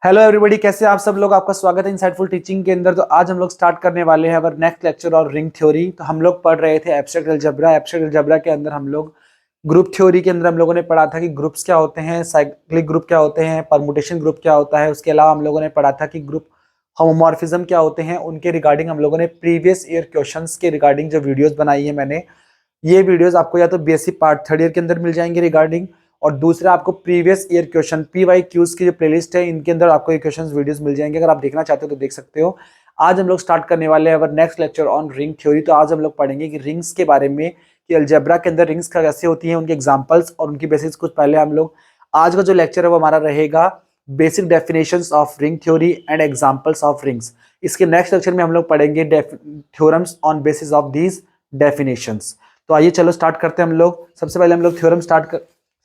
Hello everybody, कैसे आप सब लोग। आपका स्वागत है इनसाइटफुल टीचिंग के अंदर। तो आज हम लोग स्टार्ट करने वाले हैं अवर नेक्स्ट लेक्चर और रिंग थ्योरी। तो हम लोग पढ़ रहे थे एब्स्ट्रैक्ट अलजेब्रा। एब्स्ट्रैक्ट अलजेब्रा के अंदर हम लोग ग्रुप थ्योरी के अंदर हम लोगों ने पढ़ा था कि ग्रुप्स क्या होते हैं, साइक्लिक ग्रुप क्या होते हैं, परमुटेशन ग्रुप क्या होता है। उसके अलावा हम लोगों ने पढ़ा था कि ग्रुप होमोमॉर्फिज्म क्या होते हैं। उनके रिगार्डिंग हम लोगों ने प्रीवियस ईयर क्वेश्चंस के रिगार्डिंग जो वीडियोस बनाई है मैंने, ये वीडियोस आपको या तो बेसिक पार्ट थर्ड ईयर के अंदर मिल जाएंगे रिगार्डिंग, और दूसरा आपको प्रीवियस ईयर क्वेश्चन PYQs की जो प्लेलिस्ट है इनके अंदर आपको ये क्वेश्चंस वीडियोस मिल जाएंगे। अगर आप देखना चाहते हो तो देख सकते हो। आज हम लोग स्टार्ट करने वाले हैं our next lecture on ring theory. तो आज हम लोग पढ़ेंगे कि रिंग्स के बारे में, कि अलजेब्रा के अंदर रिंग्स का कैसे होती हैं, उनके एग्जांपल्स और उनकी बेसिस। कुछ पहले हम लोग आज का जो लेक्चर है वो हमारा रहेगा basic definitions of ring theory and examples of rings. इसके नेक्स्ट लेक्चर में हम लोग पढ़ेंगे theorems on basis of these definitions. तो आइए चलो स्टार्ट करते हैं हम लोग। सबसे पहले हम लोग थ्योरम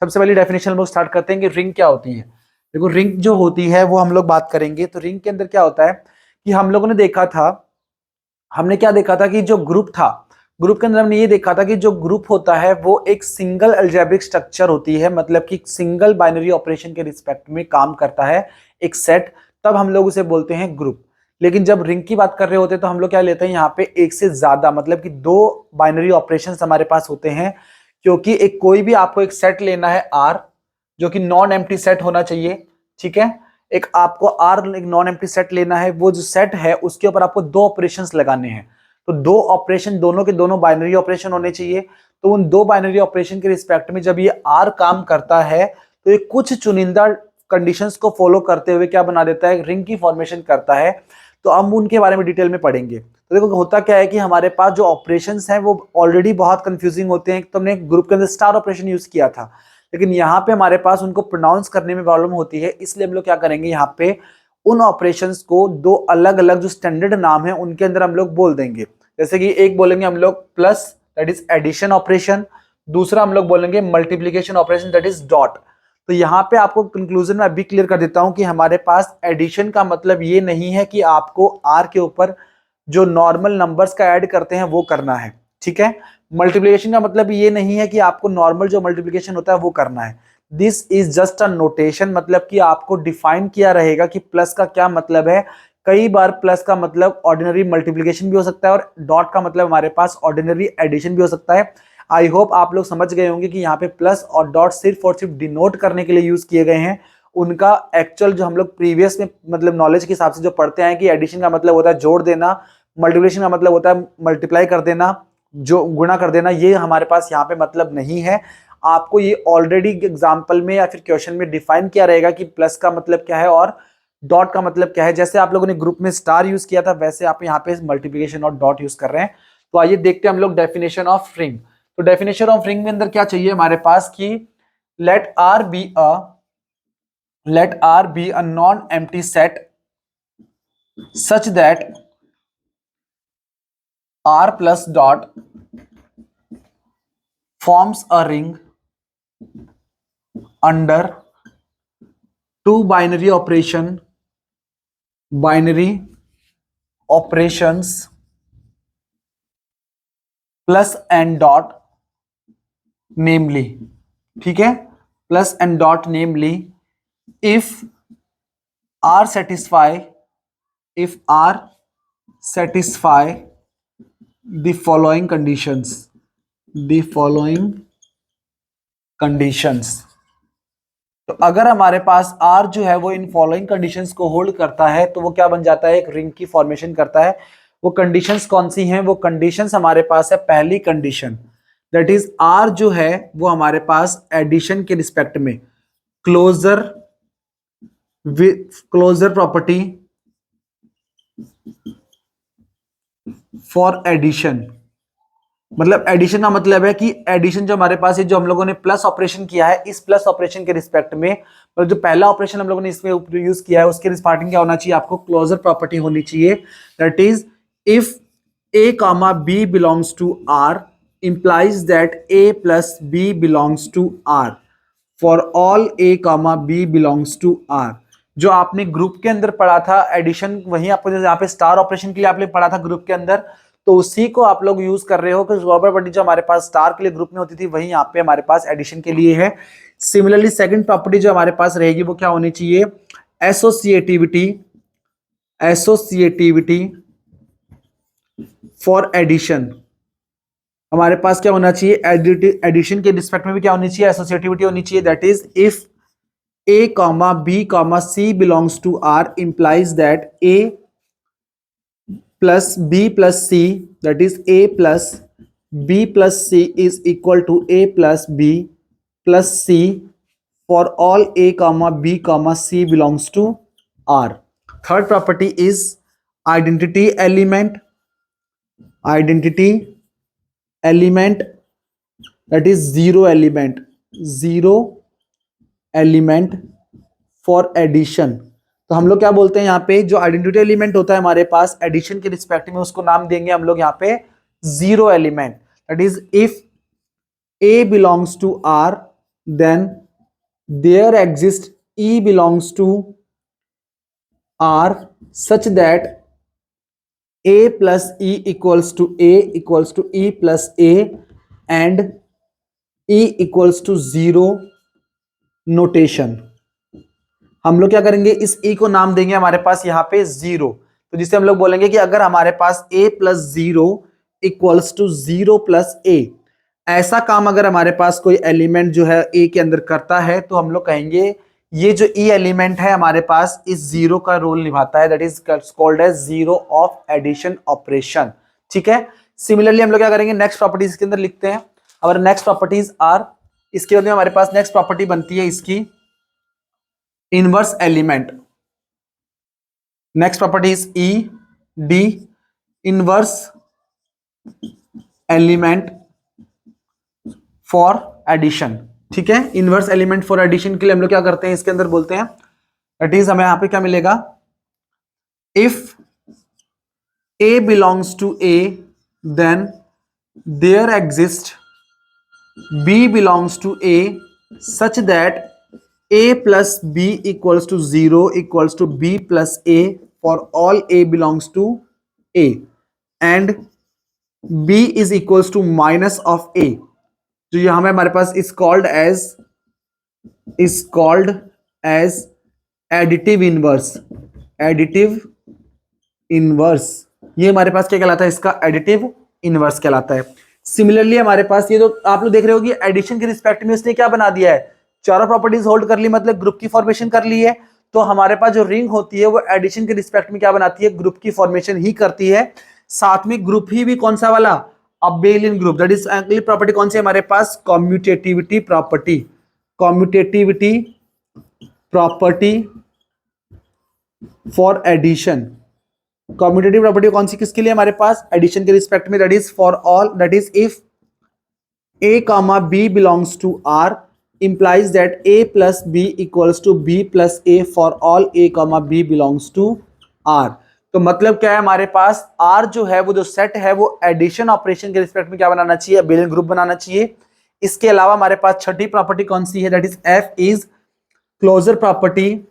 सबसे पहली डेफिनेशन हम लोग स्टार्ट करते हैं कि रिंग क्या होती है। देखो, रिंग जो होती है वो हम लोग बात करेंगे। तो रिंग के अंदर क्या होता है कि हम लोगों ने देखा था, हमने क्या देखा था कि जो ग्रुप था, ग्रुप के अंदर हमने ये देखा था कि जो ग्रुप होता है वो एक सिंगल अलजेब्रिक स्ट्रक्चर होती है, मतलब कि सिंगल बाइनरी ऑपरेशन के रिस्पेक्ट में काम करता है एक सेट, तब हम लोग उसे बोलते हैं ग्रुप। लेकिन जब रिंग की बात कर रहे होते हैं तो हम लोग क्या लेते हैं यहाँ पे, एक से ज्यादा, मतलब कि दो बाइनरी ऑपरेशंस हमारे पास होते हैं। क्योंकि एक कोई भी आपको एक सेट लेना है R, जो कि नॉन एम्प्टी सेट होना चाहिए, ठीक है। एक आपको R एक नॉन एम्प्टी सेट लेना है, वो जो सेट है उसके ऊपर आपको दो ऑपरेशंस लगाने हैं। तो दो ऑपरेशन, दोनों के दोनों बाइनरी ऑपरेशन होने चाहिए। तो उन दो बाइनरी ऑपरेशन के रिस्पेक्ट में जब ये R काम करता है तो ये कुछ चुनिंदा कंडीशंस को फॉलो करते हुए क्या बना देता है, रिंग की फॉर्मेशन करता है। तो हम उनके बारे में डिटेल में पढ़ेंगे। तो देखो होता क्या है कि हमारे पास जो ऑपरेशंस हैं वो ऑलरेडी बहुत कंफ्यूजिंग होते हैं। तो हमने ग्रुप के अंदर स्टार ऑपरेशन यूज किया था, लेकिन यहाँ पे हमारे पास उनको प्रोनाउंस करने में प्रॉब्लम होती है। इसलिए हम लोग क्या करेंगे, यहाँ पे उन ऑपरेशंस को दो अलग अलग जो स्टैंडर्ड नाम है उनके अंदर हम लोग बोल देंगे। जैसे कि एक बोलेंगे हम लोग plus, that is addition operation. दूसरा हम लोग बोलेंगे multiplication operation, that is dot. तो यहाँ पे आपको कंक्लूजन में अभी क्लियर कर देता हूं कि हमारे पास एडिशन का मतलब ये नहीं है कि आपको R के ऊपर जो नॉर्मल नंबर्स का ऐड करते हैं वो करना है, ठीक है। मल्टीप्लिकेशन का मतलब ये नहीं है कि आपको नॉर्मल जो मल्टीप्लिकेशन होता है वो करना है। This is just a notation, मतलब कि आपको डिफाइन किया रहेगा कि प्लस का क्या मतलब है। कई बार प्लस का मतलब ऑर्डिनरी मल्टीप्लिकेशन भी हो सकता है और डॉट का मतलब हमारे पास ऑर्डिनरी एडिशन भी हो सकता है। आई होप आप लोग समझ गए होंगे कि यहाँ पे प्लस और डॉट सिर्फ और सिर्फ डिनोट करने के लिए यूज किए गए हैं। उनका एक्चुअल जो हम लोग प्रीवियस में मतलब नॉलेज के हिसाब से जो पढ़ते हैं कि एडिशन का मतलब होता है जोड़ देना, मल्टीप्लिकेशन का मतलब होता है मल्टीप्लाई कर देना, जो गुणा कर देना, ये हमारे पास यहाँ पे मतलब नहीं है। आपको ये ऑलरेडी एग्जाम्पल में या फिर क्वेश्चन में डिफाइन किया रहेगा कि प्लस का मतलब क्या है और डॉट का मतलब क्या है। जैसे आप लोगों ने ग्रुप में स्टार यूज किया था वैसे आप यहाँ पे मल्टीप्लिकेशन और डॉट यूज कर रहे हैं। तो आइए देखते हैं हम लोग डेफिनेशन ऑफ रिंग। तो डेफिनेशन ऑफ रिंग में अंदर क्या चाहिए हमारे पास कि late R be a non-empty set such that R plus dot forms a ring under two binary operations plus and dot, namely, ठीक है, plus and dot namely if R satisfy the following conditions। तो अगर हमारे पास R जो है वो in following conditions को hold करता है तो वो क्या बन जाता है, एक रिंग की फॉर्मेशन करता है। वो कंडीशंस कौन सी हैं, वो कंडीशंस हमारे पास है, पहली कंडीशन दैट इज R जो है वो हमारे पास एडिशन के रिस्पेक्ट में क्लोजर प्रॉपर्टी फॉर एडिशन। मतलब एडिशन का मतलब है कि एडिशन जो हमारे पास है, जो हम लोगों ने प्लस ऑपरेशन किया है, इस प्लस ऑपरेशन के रिस्पेक्ट में, मतलब जो पहला ऑपरेशन हम लोगों ने इसमें यूज किया है उसके रिस्पेक्टिंग क्या होना चाहिए, आपको क्लोजर प्रॉपर्टी होनी चाहिए। That is if A comma B belongs to R implies that A plus B belongs to R for all A comma B belongs to R। जो आपने ग्रुप के अंदर पढ़ा था एडिशन, वही आपको जैसे यहाँ पे स्टार ऑपरेशन के लिए आपने पढ़ा था ग्रुप के अंदर, तो उसी को आप लोग यूज कर रहे हो कि प्रॉपर्टी जो हमारे पास स्टार के लिए ग्रुप में होती थी वही यहाँ पे हमारे पास एडिशन के लिए है। सिमिलरली सेकंड प्रॉपर्टी जो हमारे पास रहेगी वो क्या होनी चाहिए, एसोसिएटिविटी फॉर एडिशन। हमारे पास क्या होना चाहिए, एडिशन के रिस्पेक्ट में भी क्या होनी चाहिए, एसोसिएटिविटी होनी चाहिए। That is if a comma b comma c belongs to R implies that a plus b plus c, that is a plus b plus c is equal to a plus b plus c for all a comma b comma c belongs to R. Third property is identity element that is zero element for addition. तो हम लोग क्या बोलते हैं यहाँ पे, जो identity element होता है हमारे पास एडिशन के रिस्पेक्ट में, उसको नाम देंगे हम लोग यहाँ पे zero element. That is if A belongs to R then there exist E belongs to R such that A plus E equals to E plus A and E equals to zero notation. हम लोग क्या करेंगे, इस e को नाम देंगे हमारे पास यहाँ पे जीरो। तो जिसे हम लोग बोलेंगे कि अगर हमारे पास a plus zero equals to zero plus A, ऐसा काम अगर हमारे पास कोई एलिमेंट जो है a के अंदर करता है, तो हम लोग कहेंगे ये जो e एलिमेंट है हमारे पास इस जीरो का रोल निभाता है। That is called as zero of addition operation. ठीक है। सिमिलरली हम लोग क्या करेंगे, नेक्स्ट प्रॉपर्टीज के अंदर लिखते हैं। और नेक्स्ट प्रॉपर्टीज आर, इसके बाद में हमारे पास नेक्स्ट प्रॉपर्टी बनती है इसकी inverse element. Next property is E D inverse element for addition. ठीक है। इनवर्स एलिमेंट फॉर एडिशन के लिए हम लोग क्या करते हैं, इसके अंदर बोलते हैं दैट इज हमें यहां पे क्या मिलेगा, if A belongs to A then there exist B belongs to A such that a plus b equals to 0 equals to b plus a for all a belongs to a and b is equals to minus of a, जो यहां में हमारे पास is called as additive inverse। ये हमारे पास क्या कहलाता है, इसका additive inverse कहलाता है। सिमिलरली हमारे पास ये जो आप लोग देख रहे हो कि एडिशन के रिस्पेक्ट में उसने क्या बना दिया है, चारों प्रॉपर्टीज होल्ड कर ली, मतलब ग्रुप की फॉर्मेशन कर ली है। तो हमारे पास जो रिंग होती है वो एडिशन के रिस्पेक्ट में क्या बनाती है, ग्रुप की फॉर्मेशन ही करती है। साथ में ग्रुप ही भी कौन सा वाला, अबेलियन ग्रुप। दैट इज अगली प्रॉपर्टी कौन सी है हमारे पास, commutativity property for addition. Commutative property कौन सी किसके लिए हमारे पास, एडिशन के रिस्पेक्ट में। That is for all, that is if a comma b belongs to R implies that a plus b equals to b plus a for all a comma b belongs to R। तो मतलब क्या है, हमारे पास R जो है वो जो set है वो एडिशन ऑपरेशन के रिस्पेक्ट में क्या बनाना चाहिए, अबेलियन ग्रुप बनाना चाहिए। इसके अलावा हमारे पास छठी प्रॉपर्टी कौन सी है, that is F is closure property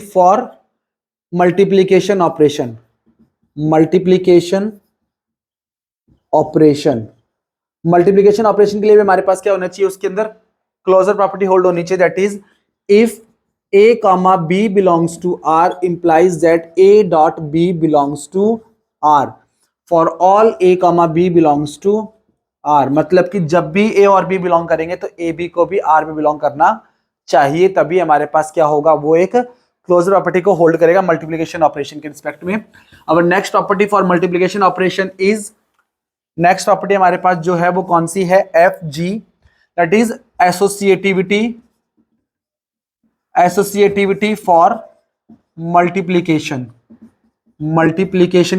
for multiplication operation के लिए भी हमारे पास क्या होना चाहिए, उसके अंदर क्लोजर प्रॉपर्टी होल्ड होनी चाहिए। That is if a comma b belongs to R implies that a dot b belongs to R for all a comma b belongs to R। मतलब कि जब भी a और b बिलोंग करेंगे तो a b को भी R में बिलोंग करना चाहिए, तभी हमारे पास क्या होगा, वो एक क्लोजर प्रॉपर्टी को होल्ड करेगा मल्टीप्लिकेशन ऑपरेशन के रिस्पेक्ट में। अब next property for multiplication operation is, next property हमारे पास जो है वो कौन सी है, F G, that is associativity for multiplication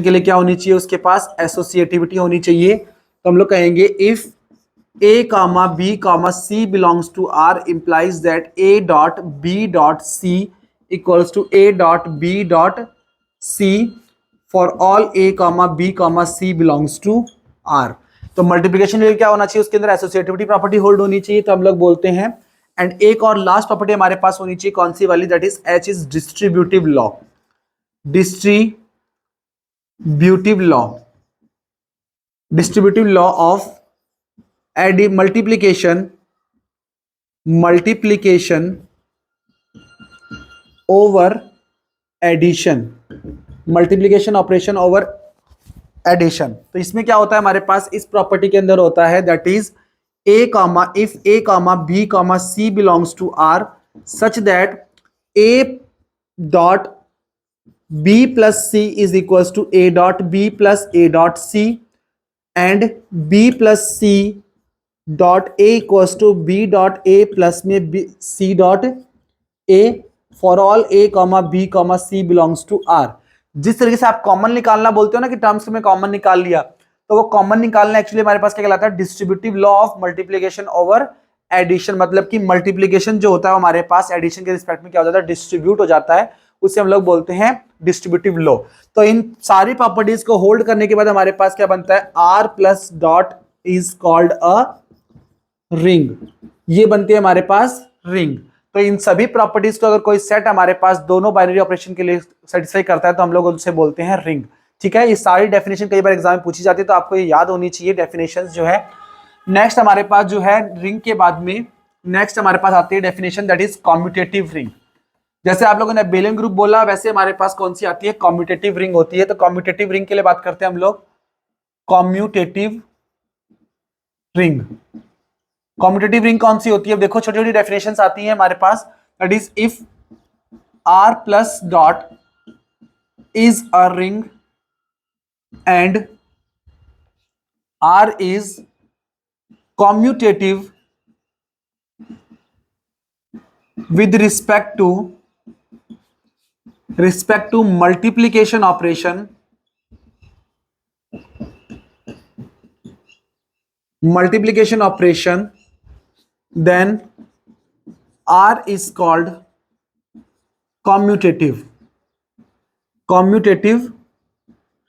के लिए क्या होनी चाहिए, उसके पास एसोसिएटिविटी होनी चाहिए। तो हम लोग कहेंगे if a comma b comma c belongs to R implies that a dot b dot c equals to a dot b dot c for all a comma b comma c belongs to R। तो multiplication के लिए क्या होना चाहिए, उसके अंदर associativity property hold होनी चाहिए। तो हम लोग बोलते हैं, एंड एक और लास्ट प्रॉपर्टी हमारे पास होनी चाहिए, कौन सी वाली, that is H is distributive law of multiplication over addition, multiplication operation over addition. तो इसमें क्या होता है हमारे पास, इस प्रॉपर्टी के अंदर होता है that is A comma, if A comma B comma C belongs to R such that A dot B plus C is equals to A dot B plus A dot C and B plus C dot A equals to B dot A plus में B C dot A for all A comma B comma C belongs to R. जिस तरीके से आप common निकालना बोलते हो ना कि टर्म्स में कॉमन निकाल लिया, तो वो कॉमन निकालना एक्चुअली हमारे पास क्या कहलाता है, distributive law of multiplication over addition. मतलब कि मल्टीप्लीकेशन जो होता है हमारे पास एडिशन के रिस्पेक्ट में क्या हो जाता है, डिस्ट्रीब्यूट हो जाता है, उसे हम लोग बोलते हैं डिस्ट्रीब्यूटिव लॉ। तो इन सारी प्रॉपर्टीज को होल्ड करने के बाद हमारे पास क्या बनता है, R plus dot is called a ring. ये बनती है हमारे पास रिंग। तो इन सभी प्रॉपर्टीज को अगर कोई सेट हमारे पास दोनों बाइनरी ऑपरेशन के लिए सेटिस्फाई करता है तो हम लोग उसे बोलते हैं रिंग। ठीक है, ये सारी डेफिनेशन कई बार एग्जाम में पूछी जाती है, तो आपको ये याद होनी चाहिए डेफिनेशंस जो है। नेक्स्ट हमारे पास जो है रिंग के बाद में नेक्स्ट हमारे पास आती है definition that is commutative ring. जैसे आप लोगों ने बेलन ग्रुप बोला, वैसे हमारे पास कौन सी आती है, कॉम्यूटेटिव रिंग होती है। तो कॉम्यूटेटिव रिंग के लिए बात करते हैं हम लोग, कॉम्यूटेटिव रिंग। कॉम्यूटेटिव रिंग कौन सी होती है, देखो छोटी छोटी डेफिनेशंस आती हैं हमारे पास, that is if R plus dot is a ring and R is commutative with respect to multiplication operation, then R is called commutative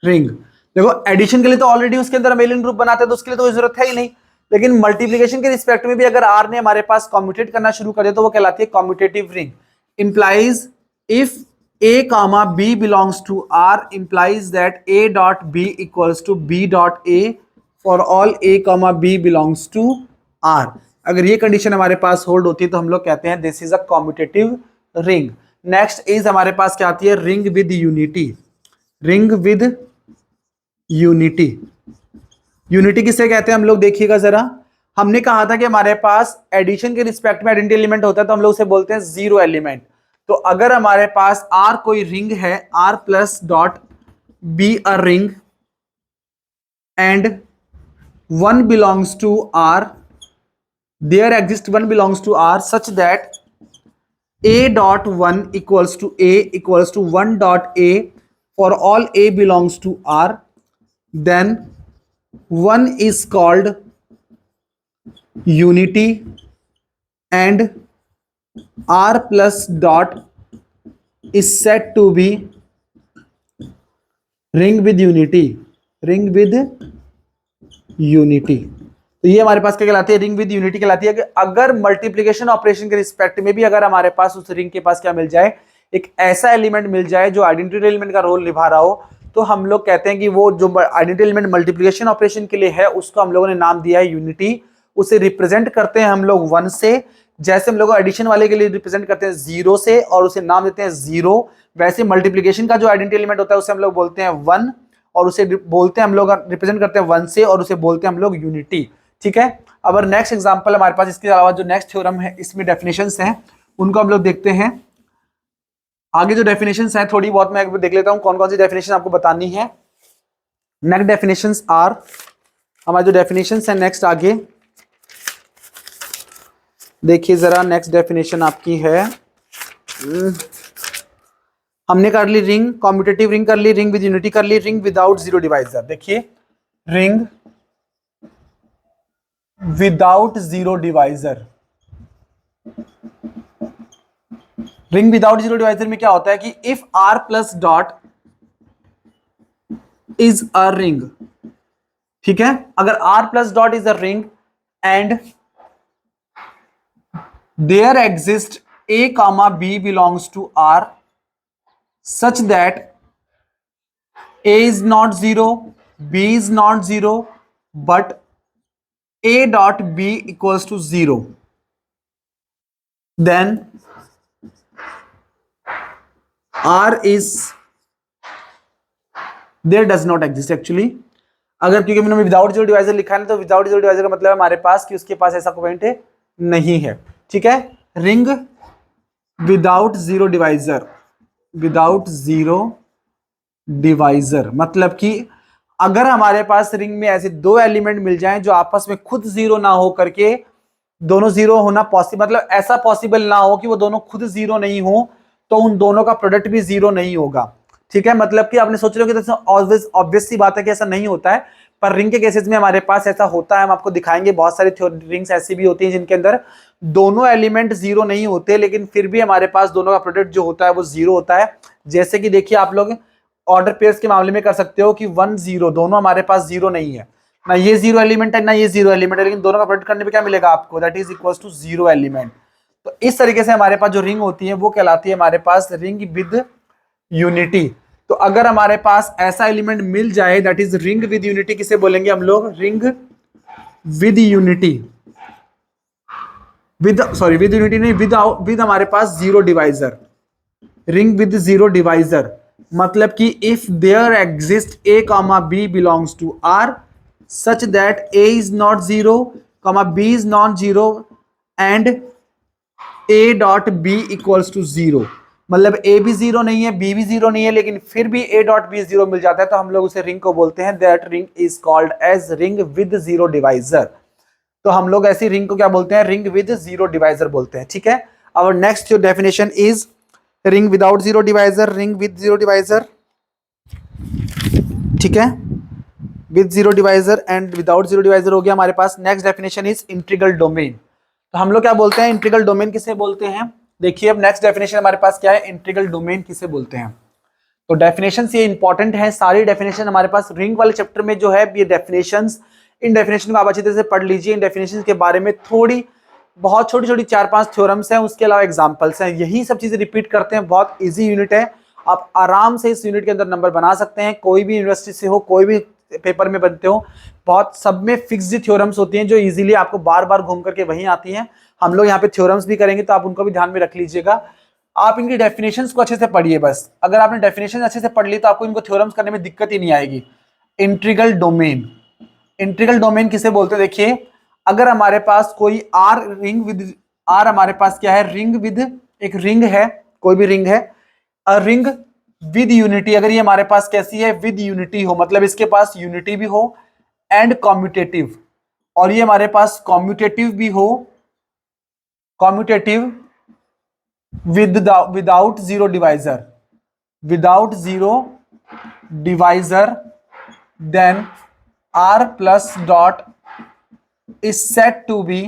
ring. देखो एडिशन के लिए तो ऑलरेडी उसके अंदर मेलिन ग्रुप बनाते हैं, तो उसके लिए तो कोई जरूरत है ही नहीं, लेकिन मल्टीप्लिकेशन के रिस्पेक्ट में भी अगर आर ने हमारे पास कॉम्यूटेट करना शुरू कर दिया तो वो कहलाती है commutative ring. Implies if A comma B belongs to are implies that A dot B equals to B dot A for all A comma B belongs to R. अगर ये कंडीशन हमारे पास होल्ड होती है तो हम लोग कहते हैं this is a commutative ring. Next is हमारे पास क्या आती है, ring with unity. Ring with unity, unity किसे कहते हैं हम लोग देखिएगा जरा। हमने कहा था कि हमारे पास एडिशन के रिस्पेक्ट में आइडेंटिटी एलिमेंट होता है तो हम लोग उसे बोलते हैं जीरो एलिमेंट। तो अगर हमारे पास आर कोई रिंग है, R plus dot be a ring and one belongs to R, there exist one belongs to R such that a dot 1 equals to a equals to 1 dot a for all a belongs to r, then 1 is called unity and r plus dot is said to be ring with unity, ring with unity। तो ये हमारे पास क्या कहलाती है, ring with unity कहलाती है। कि अगर मल्टीप्लिकेशन ऑपरेशन के रिस्पेक्ट में भी अगर हमारे पास उस रिंग के पास क्या मिल जाए, एक ऐसा एलिमेंट मिल जाए जो आइडेंटिटी एलिमेंट का रोल निभा रहा हो, तो हम लोग कहते हैं कि वो जो आइडेंटिटी एलिमेंट मल्टीप्लिकेशन ऑपरेशन के लिए है उसको हम लोगों ने नाम दिया है यूनिटी। उसे रिप्रेजेंट करते हैं हम लोग 1 से, जैसे हम लोग एडिशन वाले के लिए रिप्रेजेंट करते हैं 0 से और उसे नाम देते हैं 0, वैसे मल्टीप्लिकेशन का जो आइडेंटिटी एलिमेंट होता है उसे हम लोग बोलते हैं 1 और उसे बोलते हैं हम लोग रिप्रेजेंट करते हैं 1 से और उसे बोलते हैं हम लोग यूनिटी। ठीक है, अब नेक्स्ट एग्जांपल हमारे पास इसके अलावा जो नेक्स्ट थ्योरम है इसमें डेफिनेशंस हैं उनको हम लोग देखते हैं। आगे जो डेफिनेशंस हैं थोड़ी बहुत मैं देख लेता हूं कौन कौन सी डेफिनेशन आपको बतानी है। नेक्स्ट डेफिनेशंस आर, हमारे जो डेफिनेशंस हैं नेक्स्ट आगे देखिए जरा। नेक्स्ट डेफिनेशन आपकी है, हमने कर ली रिंग, कॉम्यूटेटिव रिंग कर ली, रिंग विद यूनिटी कर ली, रिंग विदाउट जीरो डिवाइजर। देखिए ring without zero divisor, ring without zero divisor में क्या होता है कि if R plus dot is a ring, ठीक है, अगर R plus dot is a ring and there exist A comma B belongs to R such that a is not 0, b is not 0, but a dot b equals to 0, then R is there does not exist actually. अगर क्योंकि मैंने without zero divisor लिखा है ना, तो without zero divisor का मतलब है हमारे पास कि उसके पास ऐसा पॉइंट नहीं है। ठीक है, ring without zero divisor, without zero divisor मतलब कि अगर हमारे पास रिंग में ऐसे दो एलिमेंट मिल जाएं जो आपस में खुद जीरो ना हो करके दोनों जीरो होना पॉसिबल, मतलब ऐसा पॉसिबल ना हो कि वो दोनों खुद जीरो नहीं हो, तो उन दोनों का प्रोडक्ट भी जीरो नहीं होगा। ठीक है, मतलब कि आपने सोच रहे हो कि ऑब्वियस सी बात है कि ऐसा नहीं होता है, पर रिंग के केसेस में हमारे पास ऐसा होता है। हम आपको दिखाएंगे बहुत सारी रिंग्स ऐसी भी होती हैं जिनके अंदर दोनों एलिमेंट जीरो नहीं होते, लेकिन फिर भी हमारे पास दोनों का प्रोडक्ट जो होता है वो जीरो होता है। जैसे कि देखिए आप लोग ऑर्डर पेयर्स के मामले में कर सकते हो कि 1 0 दोनों हमारे पास जीरो नहीं है, ना ये जीरो एलिमेंट है ना ये जीरो एलिमेंट है, लेकिन दोनों का प्रोडक्ट करने पे क्या मिलेगा आपको, that is equal to zero element. तो इस तरीके से हमारे पास जो रिंग होती है वो कहलाती है हमारे पास रिंग विद यूनिटी। तो अगर हमारे पास ऐसा एलिमेंट मिल जाए that is ring with unity, किसे बोलेंगे हम लोग, ring with unity, with unity नहीं, विद हमारे पास zero divisor, ring with zero divisor मतलब कि if there exist A comma B belongs to R such that A is not zero comma B is not zero and A dot B equals to zero, मतलब A भी zero नहीं है B भी zero नहीं है, लेकिन फिर भी ए डॉट बी जीरो मिल जाता है, तो हम लोग उसे रिंग को बोलते हैं, that ring is called as ring with zero divisor. तो हम लोग ऐसी रिंग को क्या बोलते हैं, रिंग विद जीरो डिवाइजर बोलते हैं। ठीक है, our next definition is ring without zero divisor, ring with zero divisor. ठीक है, with zero divisor and without zero divisor हो गया हमारे पास। Next definition is integral domain. तो हम लोग क्या बोलते हैं, इंटीग्रल डोमेन किसे बोलते हैं। देखिए अब नेक्स्ट डेफिनेशन हमारे पास क्या है, इंटीग्रल डोमेन किसे बोलते हैं। तो डेफिनेशन ये इंपॉर्टेंट है, सारी डेफिनेशन हमारे पास रिंग वाले चैप्टर में जो है ये डेफिनेशंस, इन डेफिनेशन को आप अच्छी तरह से पढ़ लीजिए। इन डेफिनेशन के बारे में थोड़ी बहुत छोटी छोटी 4-5 थ्योरम्स हैं, उसके अलावा एग्जांपल्स हैं, यही सब चीजें रिपीट करते हैं। बहुत इजी यूनिट है, आप आराम से इस यूनिट के अंदर नंबर बना सकते हैं, कोई भी यूनिवर्सिटी से हो, कोई भी पेपर में बनते हो। बहुत सब में फिक्स्ड थ्योरम्स होती हैं जो इजीली आपको बार बार घूम करके वहीं आती हैं। हम लोग यहाँ पे थ्योरम्स भी करेंगे, तो आप उनको भी ध्यान में रख लीजिएगा। आप इनकी डेफिनेशंस को अच्छे से पढ़िए बस, अगर आपने डेफिनेशन अच्छे से पढ़ ली तो आपको इनको थ्योरम्स करने में दिक्कत ही नहीं आएगी। इंटीग्रल डोमेन, इंटीग्रल डोमेन किसे बोलते हैं, देखिए अगर हमारे पास कोई आर रिंग विद आर, हमारे पास क्या है, रिंग विद, एक रिंग है, कोई भी रिंग है, अ रिंग विद यूनिटी, अगर ये हमारे पास कैसी है, विद यूनिटी हो, मतलब इसके पास यूनिटी भी हो एंड कॉम्यूटेटिव, और ये हमारे पास कॉम्यूटेटिव भी हो, commutative without zero divisor, without zero divisor, then R plus dot is set to be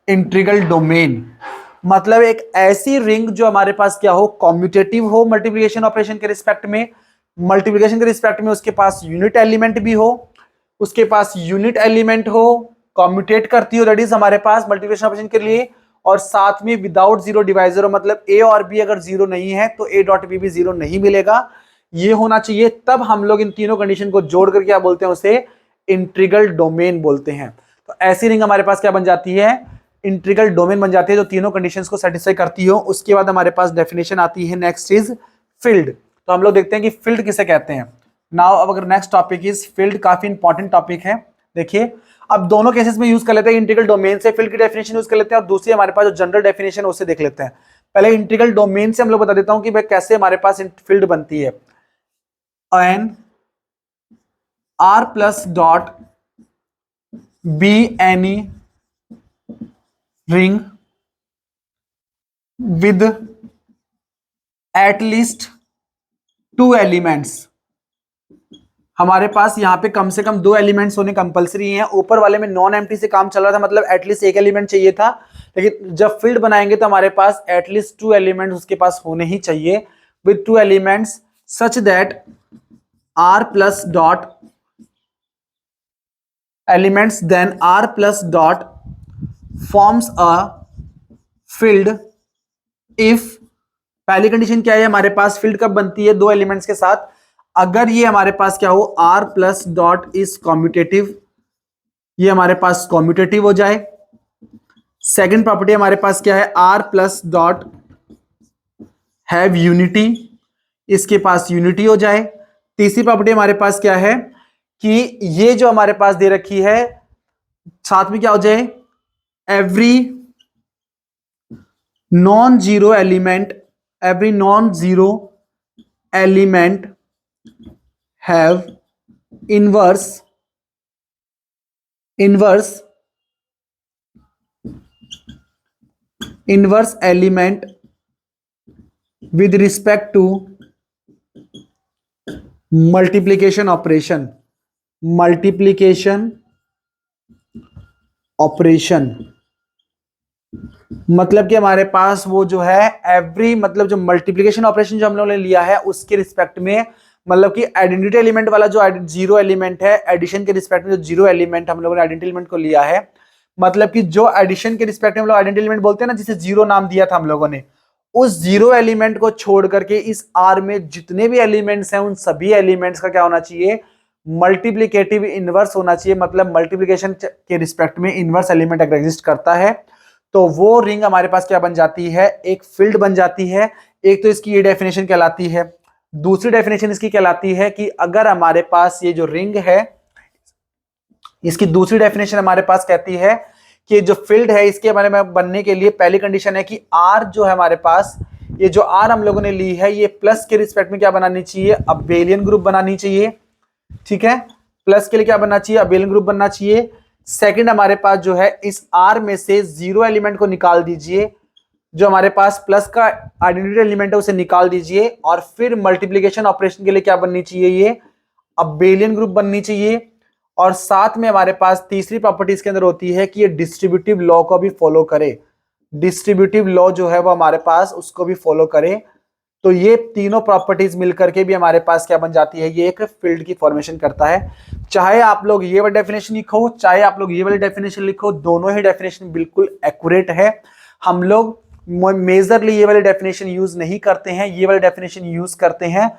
integral domain. मतलब एक ऐसी रिंग जो हमारे पास क्या हो, कॉम्यूटेटिव हो मल्टीप्लिकेशन ऑपरेशन के रिस्पेक्ट में, मल्टीप्लिकेशन के रिस्पेक्ट में उसके पास यूनिट एलिमेंट भी हो, उसके पास यूनिट एलिमेंट हो, कॉम्यूटेट करती हो दैट इज हमारे पास मल्टीप्लिकेशन ऑपरेशन के लिए, और साथ में विदाउट जीरो डिवाइजर हो, मतलब ए और बी अगर जीरो नहीं है तो ए डॉट बी भी जीरो नहीं मिलेगा, ये होना चाहिए। तब हम लोग इन तीनों कंडीशन को जोड़ कर क्या बोलते हैं, उसे इंटीग्रल डोमेन बोलते हैं। तो ऐसी रिंग हमारे पास क्या बन जाती है, इंटीग्रल डोमेन बन जाती है, जो तीनों कंडीशंस को सेटिस्फाई करती हो। उसके बाद हमारे पास डेफिनेशन आती है, नेक्स्ट इज फील्ड। तो हम लोग देखते हैं कि फील्ड किसे कहते हैं। नाउ अब अगर नेक्स्ट टॉपिक इज फील्ड, काफी इंपॉर्टेंट टॉपिक है। देखिए अब दोनों केसेस में यूज कर लेते हैं, इंटीग्रल डोमेन से फील्ड की डेफिनेशन यूज कर लेते हैं, और दूसरी हमारे पास जो जनरल डेफिनेशन है उससे देख लेते हैं। पहले इंटीग्रल डोमेन से हम लोग बता देता हूं कि भाई कैसे हमारे पास फील्ड बनती है। An R plus dot be any ring with at least two elements. हमारे पास यहाँ पे कम से कम दो एलिमेंट्स होने कंपलसरी हैं। ऊपर वाले में नॉन एम्प्टी से काम चल रहा था, मतलब एटलीस्ट एक एलिमेंट चाहिए था, लेकिन जब फील्ड बनाएंगे तो हमारे पास एटलीस्ट टू एलिमेंट्स उसके पास होने ही चाहिए, with two elements such that R plus dot elements, then R plus dot forms a field if, पहली कंडीशन क्या है, हमारे पास फील्ड कब बनती है, दो एलिमेंट्स के साथ, अगर ये हमारे पास क्या हो, R plus dot is commutative, ये हमारे पास कॉम्यूटेटिव हो जाए। सेकंड प्रॉपर्टी हमारे पास क्या है, R plus dot have unity, इसके पास यूनिटी हो जाए। तीसरी प्रॉपर्टी हमारे पास क्या है कि ये जो हमारे पास दे रखी है साथ में क्या हो जाए, every non zero element, every non zero element have inverse, inverse element with respect to multiplication operation, मतलब कि हमारे पास वो जो है एवरी, मतलब जो मल्टीप्लिकेशन ऑपरेशन जो हम लोगों ने लिया है उसके रिस्पेक्ट में, मतलब कि आइडेंटिटी एलिमेंट वाला जो जीरो एलिमेंट है, एडिशन के रिस्पेक्ट में जो जीरो एलिमेंट हम लोगों ने आइडेंटिटी एलिमेंट को लिया है, मतलब कि जो एडिशन के रिस्पेक्ट में हम लोग आइडेंटिटी एलिमेंट बोलते हैं ना, जिसे जीरो नाम दिया था हम लोगों ने, उस जीरो एलिमेंट को छोड़ करके इस आर में जितने भी एलिमेंट्स हैं उन सभी एलिमेंट्स का क्या होना चाहिए, मल्टीप्लिकेटिव इनवर्स होना चाहिए। मतलब मल्टीप्लिकेशन के रिस्पेक्ट में इनवर्स एलिमेंट अगर एग्जिस्ट करता है तो वो रिंग हमारे पास क्या बन जाती है, एक फील्ड बन जाती है। एक तो इसकी ये डेफिनेशन कहलाती है। दूसरी डेफिनेशन इसकी कहलाती है कि अगर हमारे पास ये जो रिंग है, इसकी दूसरी डेफिनेशन हमारे पास कहती है कि जो फील्ड है इसके बारे में बनने के लिए पहली कंडीशन है कि आर जो है हमारे पास, ये जो आर हम लोगों ने ली है ये प्लस के रिस्पेक्ट में क्या बनानी चाहिए, अबेलियन ग्रुप बनानी चाहिए। ठीक है, प्लस के लिए क्या बनना चाहिए, अबेलियन ग्रुप बनना चाहिए। सेकंड हमारे पास जो है इस आर में से जीरो एलिमेंट को निकाल दीजिए, जो हमारे पास प्लस का आइडेंटिटी एलिमेंट है उसे निकाल दीजिए, और फिर मल्टीप्लिकेशन ऑपरेशन के लिए क्या बननी चाहिए, ये अबेलियन ग्रुप बननी चाहिए। और साथ में हमारे पास तीसरी प्रॉपर्टी इसके अंदर होती है कि ये डिस्ट्रीब्यूटिव लॉ को भी फॉलो करे, डिस्ट्रीब्यूटिव लॉ जो है वो हमारे पास उसको भी फॉलो करे। तो ये तीनों प्रॉपर्टीज मिलकर के भी हमारे पास क्या बन जाती है, ये एक फील्ड की फॉर्मेशन करता है। चाहे आप लोग ये वाली डेफिनेशन लिखो, चाहे आप लोग ये वाली डेफिनेशन लिखो, दोनों ही डेफिनेशन बिल्कुल एक्यूरेट है। हम लोग मेजरली ये वाली डेफिनेशन यूज नहीं करते हैं, ये वाली डेफिनेशन यूज करते हैं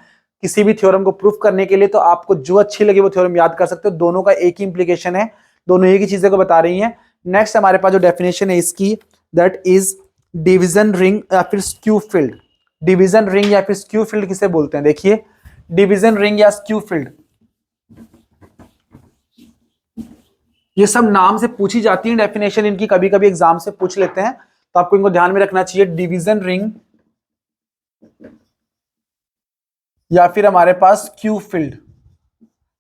किसी भी थ्योरम को प्रूफ करने के लिए। तो आपको जो अच्छी लगे वो थ्योरम याद कर सकते हो, दोनों का एक ही इंप्लीकेशन है, दोनों एक ही चीजें को बता रही हैं। नेक्स्ट हमारे पास जो डेफिनेशन है इसकी, दैट इज डिवीजन रिंग या फिर स्क्यू फील्ड। डिवीजन रिंग या फिर स्क्यू फील्ड किसे बोलते हैं, देखिए डिवीजन रिंग या स्क्यू फील्ड, ये सब नाम से पूछी जाती है डेफिनेशन इनकी, कभी कभी एग्जाम से पूछ लेते हैं, तो आपको इनको ध्यान में रखना चाहिए। डिवीजन रिंग या फिर हमारे पास स्क्यू फील्ड।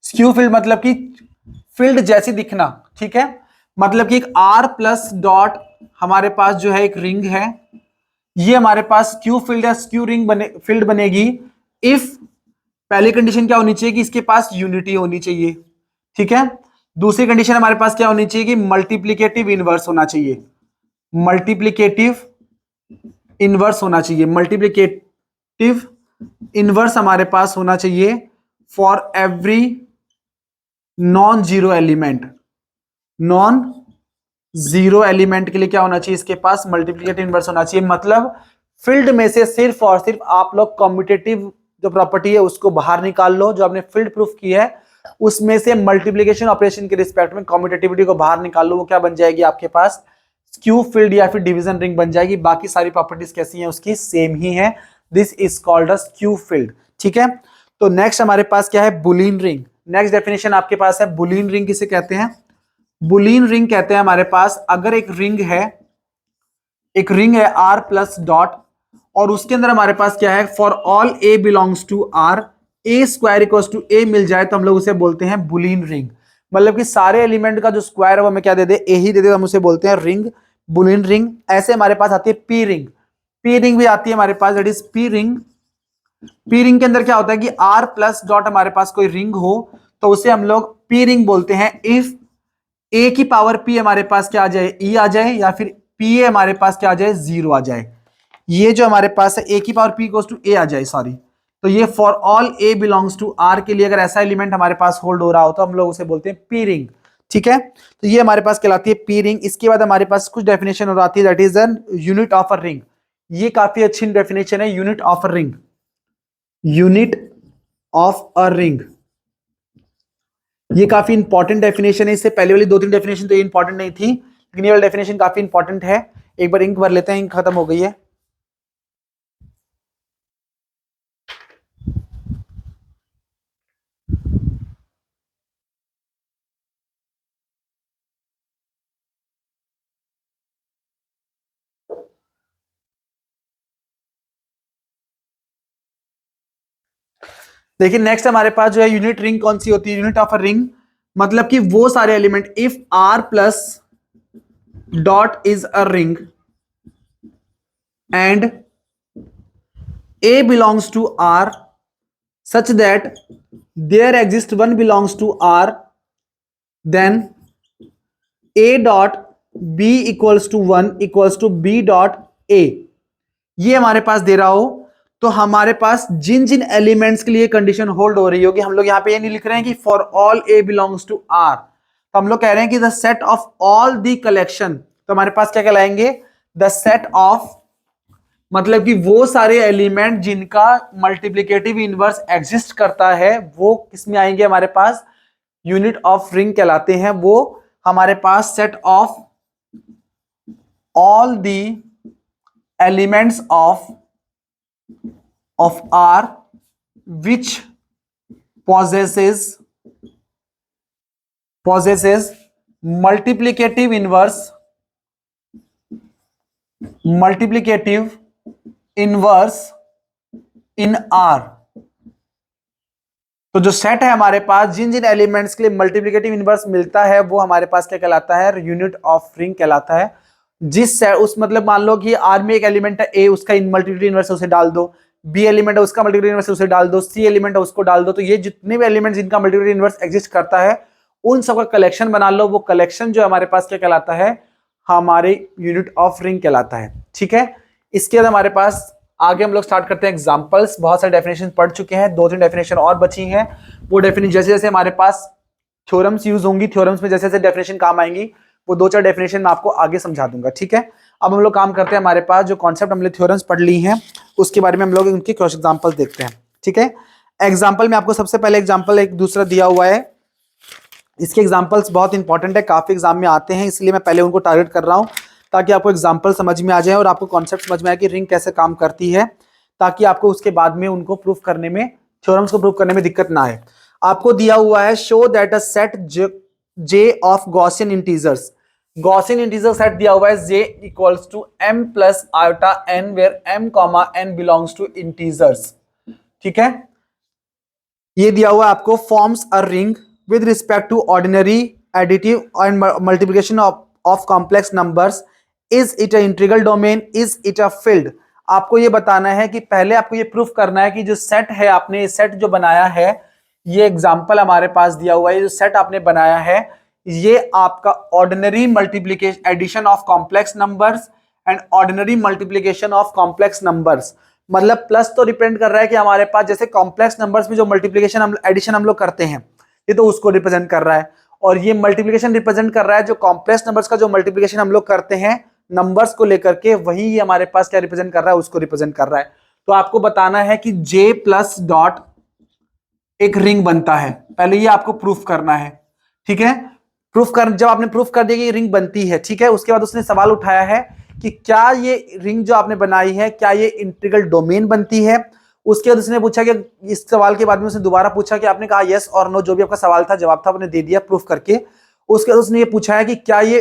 स्क्यू फील्ड मतलब कि फील्ड जैसी दिखना, ठीक है, मतलब कि एक आर प्लस डॉट हमारे पास जो है एक रिंग है, ये हमारे पास स्क्यू फील्ड या स्क्यू रिंग फील्ड बनेगी इफ पहली कंडीशन क्या होनी चाहिए कि इसके पास यूनिटी होनी चाहिए। ठीक है, दूसरी कंडीशन हमारे पास क्या होनी चाहिए कि मल्टीप्लिकेटिव इनवर्स होना चाहिए, मल्टीप्लिकेटिव इनवर्स होना चाहिए, मल्टीप्लिकेटिव इनवर्स हमारे पास होना चाहिए for every non zero element. Non zero element के लिए क्या होना चाहिए, इसके पास मल्टीप्लिकेटिव इनवर्स होना चाहिए। मतलब फील्ड में से सिर्फ और सिर्फ आप लोग कम्यूटेटिव जो प्रॉपर्टी है उसको बाहर निकाल लो, जो आपने फील्ड प्रूफ की है उसमें से मल्टीप्लिकेशन ऑपरेशन के रिस्पेक्ट में कम्यूटेटिविटी को बाहर निकाल लो, वो क्या बन जाएगी आपके पास, स्क्यू फील्ड या फिर डिवीजन रिंग बन जाएगी। बाकी सारी प्रॉपर्टीज कैसी हैं उसकी, सेम ही है। This is called a skew field. ठीक है, तो नेक्स्ट हमारे पास क्या है, बुलियन रिंग। नेक्स्ट डेफिनेशन आपके पास है बुलियन रिंग। किसे कहते हैं, बुलियन रिंग कहते हैं हमारे पास अगर एक रिंग है, एक रिंग है आर प्लस डॉट, और उसके अंदर हमारे पास क्या है, for all A belongs to R A square equals to A मिल जाए तो हम लोग उसे बोलते हैं बुलियन रिंग। मतलब कि सारे एलिमेंट का जो स्क्वायर है वो हमें क्या दे दे, ए ही दे दे, हम उसे बोलते हैं रिंग, बुलियन रिंग। ऐसे हमारे पास आती है पी रिंग, पी रिंग भी आती है हमारे पास, that is P ring. P ring के अंदर क्या होता है कि आर प्लस डॉट हमारे पास कोई रिंग हो तो उसे हम लोग पी रिंग बोलते हैं इफ ए की पावर पी हमारे पास क्या आ जाए, ई आ जाए, या फिर पी ए हमारे पास क्या आ जाए, जीरो आ जाए। ये जो हमारे पास है ए की power P goes to A आ जाए, सॉरी। तो ये for all A belongs to R के लिए अगर ऐसा एलिमेंट हमारे पास होल्ड हो रहा हो तो हम लोग उसे बोलते हैं पी रिंग। ठीक है, तो ये हमारे पास कहलाती है पी रिंग। इसके बाद हमारे पास कुछ डेफिनेशन हो आती है, that is an unit of a ring. ये काफी अच्छी डेफिनेशन है, unit of a ring, unit of a ring. ये काफी इंपॉर्टेंट डेफिनेशन है, इससे पहले वाली दो तीन डेफिनेशन तो ये इंपॉर्टेंट नहीं थी, लेकिन ये वाली डेफिनेशन काफी इंपॉर्टेंट है। एक बार इंक भर लेते हैं, इंक खत्म हो गई है। देखिए नेक्स्ट हमारे पास जो है यूनिट रिंग कौन सी होती है, यूनिट ऑफ अ रिंग मतलब कि वो सारे element, if R plus dot is a ring and A belongs to R such that there exists one belongs to R, then A dot B equals to 1 equals to B dot A, ये हमारे पास दे रहा हो तो हमारे पास जिन जिन elements के लिए condition hold हो रही होगी, हम लोग यहां पे ये नहीं लिख रहे हैं कि for all A belongs to R, तो हम लोग कह रहे हैं कि the set of all the collection, तो हमारे पास क्या कहलाएंगे, द सेट ऑफ मतलब कि वो सारे एलिमेंट जिनका मल्टीप्लिकेटिव इनवर्स एग्जिस्ट करता है वो किसमें आएंगे, हमारे पास यूनिट ऑफ रिंग कहलाते हैं। वो हमारे पास set of all the elements of R which possesses multiplicative inverse in R। तो जो सेट है हमारे पास जिन जिन एलिमेंट्स के लिए मल्टीप्लिकेटिव इनवर्स मिलता है वो हमारे पास क्या कहलाता है, यूनिट ऑफ रिंग कहलाता है। जिस उस मतलब मान लो कि आर में एक एलिमेंट है ए, उसका मल्टीप्लिकेटिव इनवर्स उसे डाल दो, बी एलिमेंट है उसका मल्टीप्लिकेटिव इनवर्स उसे डाल दो, सी एलिमेंट है उसको डाल दो, तो ये जितने भी एलिमेंट जिनका मल्टीप्लिकेटिव इनवर्स एग्जिस्ट करता है उन सबका कलेक्शन बना लो, वो कलेक्शन जो हमारे पास क्या कहलाता है, हमारे यूनिट ऑफ रिंग कहलाता है। ठीक है, इसके बाद हमारे पास आगे हम लोग स्टार्ट करते हैं एग्जांपल्स। बहुत सारे डेफिनेशन पढ़ चुके हैं, 2-3 डेफिनेशन और बची हैं। वो डेफिनेशन जैसे जैसे हमारे पास थ्योरम्स यूज होंगी, थ्योरम्स में जैसे जैसे डेफिनेशन काम आएंगी वो 2-4 डेफिनेशन मैं आपको आगे समझा दूंगा। ठीक है, अब हम लोग काम करते हैं, हमारे पास जो कॉन्सेप्ट हमने थ्योरम्स पढ़ ली हैं उसके बारे में हम लोग उनके क्रॉस एग्जांपल्स देखते हैं। ठीक है, एग्जाम्पल में आपको सबसे पहले एग्जाम्पल एक दूसरा दिया हुआ है, इसके एग्जाम्पल्स बहुत इंपॉर्टेंट है, काफी एग्जाम में आते हैं, इसलिए मैं पहले उनको टारगेट कर रहा हूं ताकि आपको एग्जाम्पल समझ में आ जाए और आपको कॉन्सेप्ट समझ में आए कि रिंग कैसे काम करती है, ताकि आपको उसके बाद में उनको प्रूफ करने में, थ्योरम्स को प्रूफ करने में दिक्कत ना आए। आपको दिया हुआ है show that a set J of Gaussian integers, Gaussian integer set दिया हुआ है J equals to m plus iota n where m comma n belongs to integers. ठीक है, ये दिया हुआ है आपको, forms a ring with respect to ordinary additive and multiplication of complex numbers, is it a integral domain, is it a field. आपको ये बताना है कि पहले आपको ये प्रूफ करना है कि जो सेट है, आपने ये सेट जो बनाया है, ये एग्जांपल हमारे पास दिया हुआ है, जो सेट आपने बनाया है ये आपका ordinary multiplication addition of complex numbers and ordinary multiplication of complex numbers, मतलब प्लस तो रिप्रेजेंट कर रहा है कि हमारे पास जैसे कॉम्प्लेक्स नंबर्स में जो मल्टीप्लिकेशन हम एडिशन हम लोग करते हैं ये तो उसको रिप्रेजेंट कर रहा है, और ये मल्टीप्लिकेशन रिप्रेजेंट कर रहा है जो कॉम्प्लेक्स नंबर्स का जो मल्टीप्लिकेशन हम लोग करते हैं नंबर्स को लेकर के, वही ये हमारे पास क्या रिप्रेजेंट कर रहा है, उसको रिप्रेजेंट कर रहा है। तो आपको बताना है कि J प्लस डॉट एक रिंग बनता है, पहले ये आपको प्रूफ करना है। ठीक है, प्रूफ कर, जब आपने प्रूफ कर दिया कि रिंग बनती है, ठीक है, उसके बाद उसने सवाल उठाया है कि क्या ये रिंग जो आपने बनाई है क्या ये इंटीग्रल डोमेन बनती है। उसके बाद उसने पूछा कि इस सवाल के बाद में उसने दोबारा पूछा कि आपने कहा यस और नो, जो भी आपका सवाल था जवाब था आपने दे दिया प्रूफ करके। उसके बाद उसने ये पूछा है कि क्या ये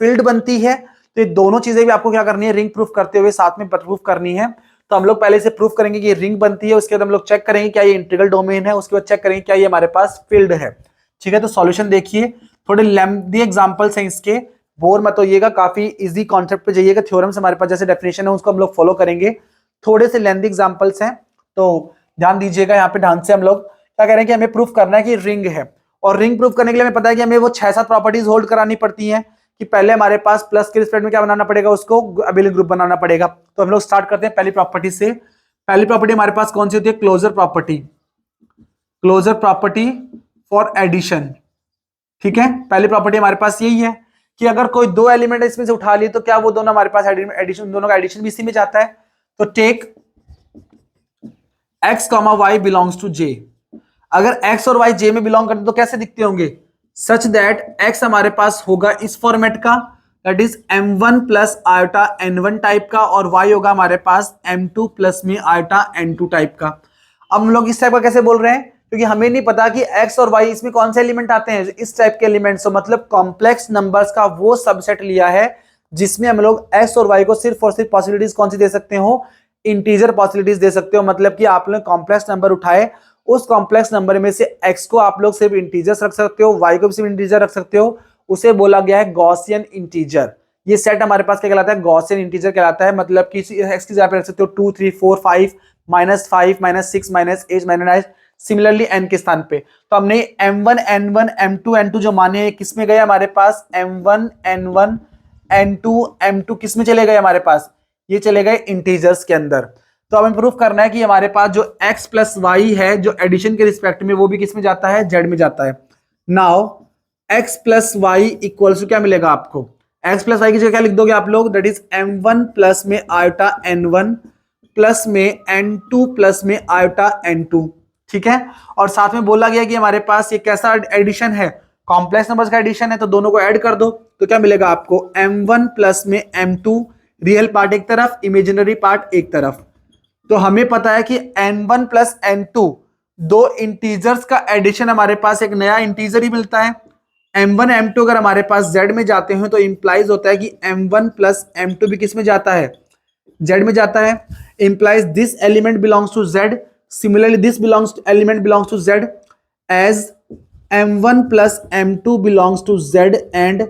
फील्ड बनती है, तो ये दोनों चीजें भी आपको क्या करनी है, रिंग प्रूफ करते हुए साथ में प्रूफ करनी है। तो हम लोग पहले से प्रूफ करेंगे कि ये रिंग बनती है, उसके बाद हम लोग चेक करेंगे क्या ये इंटीग्रल डोमेन है, उसके बाद चेक करेंगे क्या ये हमारे पास फील्ड है। ठीक है, तो सॉल्यूशन देखिए, थोड़े लेंथी एग्जांपल्स हैं इसके, बोर मत होइएगा, काफी इजी कॉन्सेप्ट पे जाइएगा। थ्योरम्स हमारे पास जैसे डेफिनेशन है उसको हम लोग फॉलो करेंगे, थोड़े से लेंथी एग्जांपल्स हैं तो ध्यान दीजिएगा। यहाँ पे ध्यान से हम लोग क्या कह रहे हैं कि हमें प्रूफ करना है कि रिंग है, और रिंग प्रूफ करने के लिए हमें पता है कि हमें वो 6-7 प्रॉपर्टीज होल्ड करानी पड़ती हैं कि पहले हमारे पास प्लस के रिस्पेक्ट में क्या बनाना पड़ेगा, उसको अबेलियन ग्रुप बनाना पड़ेगा। तो हम लोग स्टार्ट करते हैं पहली प्रॉपर्टी से। पहली प्रॉपर्टी हमारे पास कौन सी होती है, closure property, closure property for addition. ठीक है, पहली प्रॉपर्टी हमारे पास यही है कि अगर कोई दो एलिमेंट इसमें से उठा लिए तो क्या वो दोनों हमारे पास एडिशन, दोनों का एडिशन भी इसी में जाता है। तो take x, y belongs to j, अगर x और y j में बिलोंग करते तो कैसे दिखते होंगे, सच दैट x हमारे पास होगा इस फॉर्मेट का, that is m1 plus iota n1 type का, और y होगा हमारे पास m2 प्लस में आयोटा n2 टाइप का। अब हम लोग इस टाइप का कैसे बोल रहे हैं, क्योंकि हमें नहीं पता कि x और y इसमें कौन से एलिमेंट आते हैं, इस टाइप के एलिमेंट्स, तो मतलब कॉम्प्लेक्स नंबर्स का वो सबसेट लिया है जिसमें हम लोग x और y को सिर्फ और सिर्फ पॉसिबिलिटीज कौन सी दे सकते हो, इंटीजर पॉसिबिलिटीज दे सकते हो। मतलब कि आपने कॉम्प्लेक्स नंबर उठाए उस कॉम्प्लेक्स नंबर में से x को आप लोग सिर्फ इंटीजर्स रख सकते हो, y को भी सिर्फ इंटीजर रख सकते हो, उसे बोला गया है गॉसियन इंटीजर। ये सेट हमारे पास क्या कहलाता है? गॉसियन इंटीजर कहलाता है। मतलब कि x की जगह पे रख सकते हो 2 3 4 5 -5 -6 -8 -9, सिमिलरली n के स्थान पे। तो हमने m1 n1 m2 n2 जो माने किस में गए हमारे पास? m1 n1 n2 m2 किस में चले गए हमारे पास? ये चले गए इंटीजर्स के अंदर। तो हमें प्रूफ करना है कि हमारे पास जो x प्लस वाई है जो एडिशन के रिस्पेक्ट में, वो भी किस में जाता है? z में जाता है। Now x plus Y equals to क्या मिलेगा आपको? x प्लस वाई की जगह क्या लिख दोगे आप लोग? दैट इज m1 प्लस में आयोटा n1 प्लस में n2 प्लस में आयोटा n2। ठीक है, और साथ में बोला गया कि हमारे पास ये कैसा एडिशन है? कॉम्प्लेक्स नंबर्स का एडिशन है, तो दोनों को ऐड कर दो तो क्या मिलेगा आपको? m1 प्लस में m2, रियल पार्ट एक तरफ, इमेजिनरी पार्ट एक तरफ। तो हमें पता है कि n1 प्लस n2 दो इंटीजर्स का एडिशन, हमारे पास एक नया इंटीजर ही मिलता है। m1 m2 अगर हमारे पास z में जाते हैं तो इंप्लाइज होता है कि m1 प्लस m2 भी किस में जाता है? z में जाता है। Implies this element belongs to z, similarly this element belongs to z as m1 plus m2 belongs to z and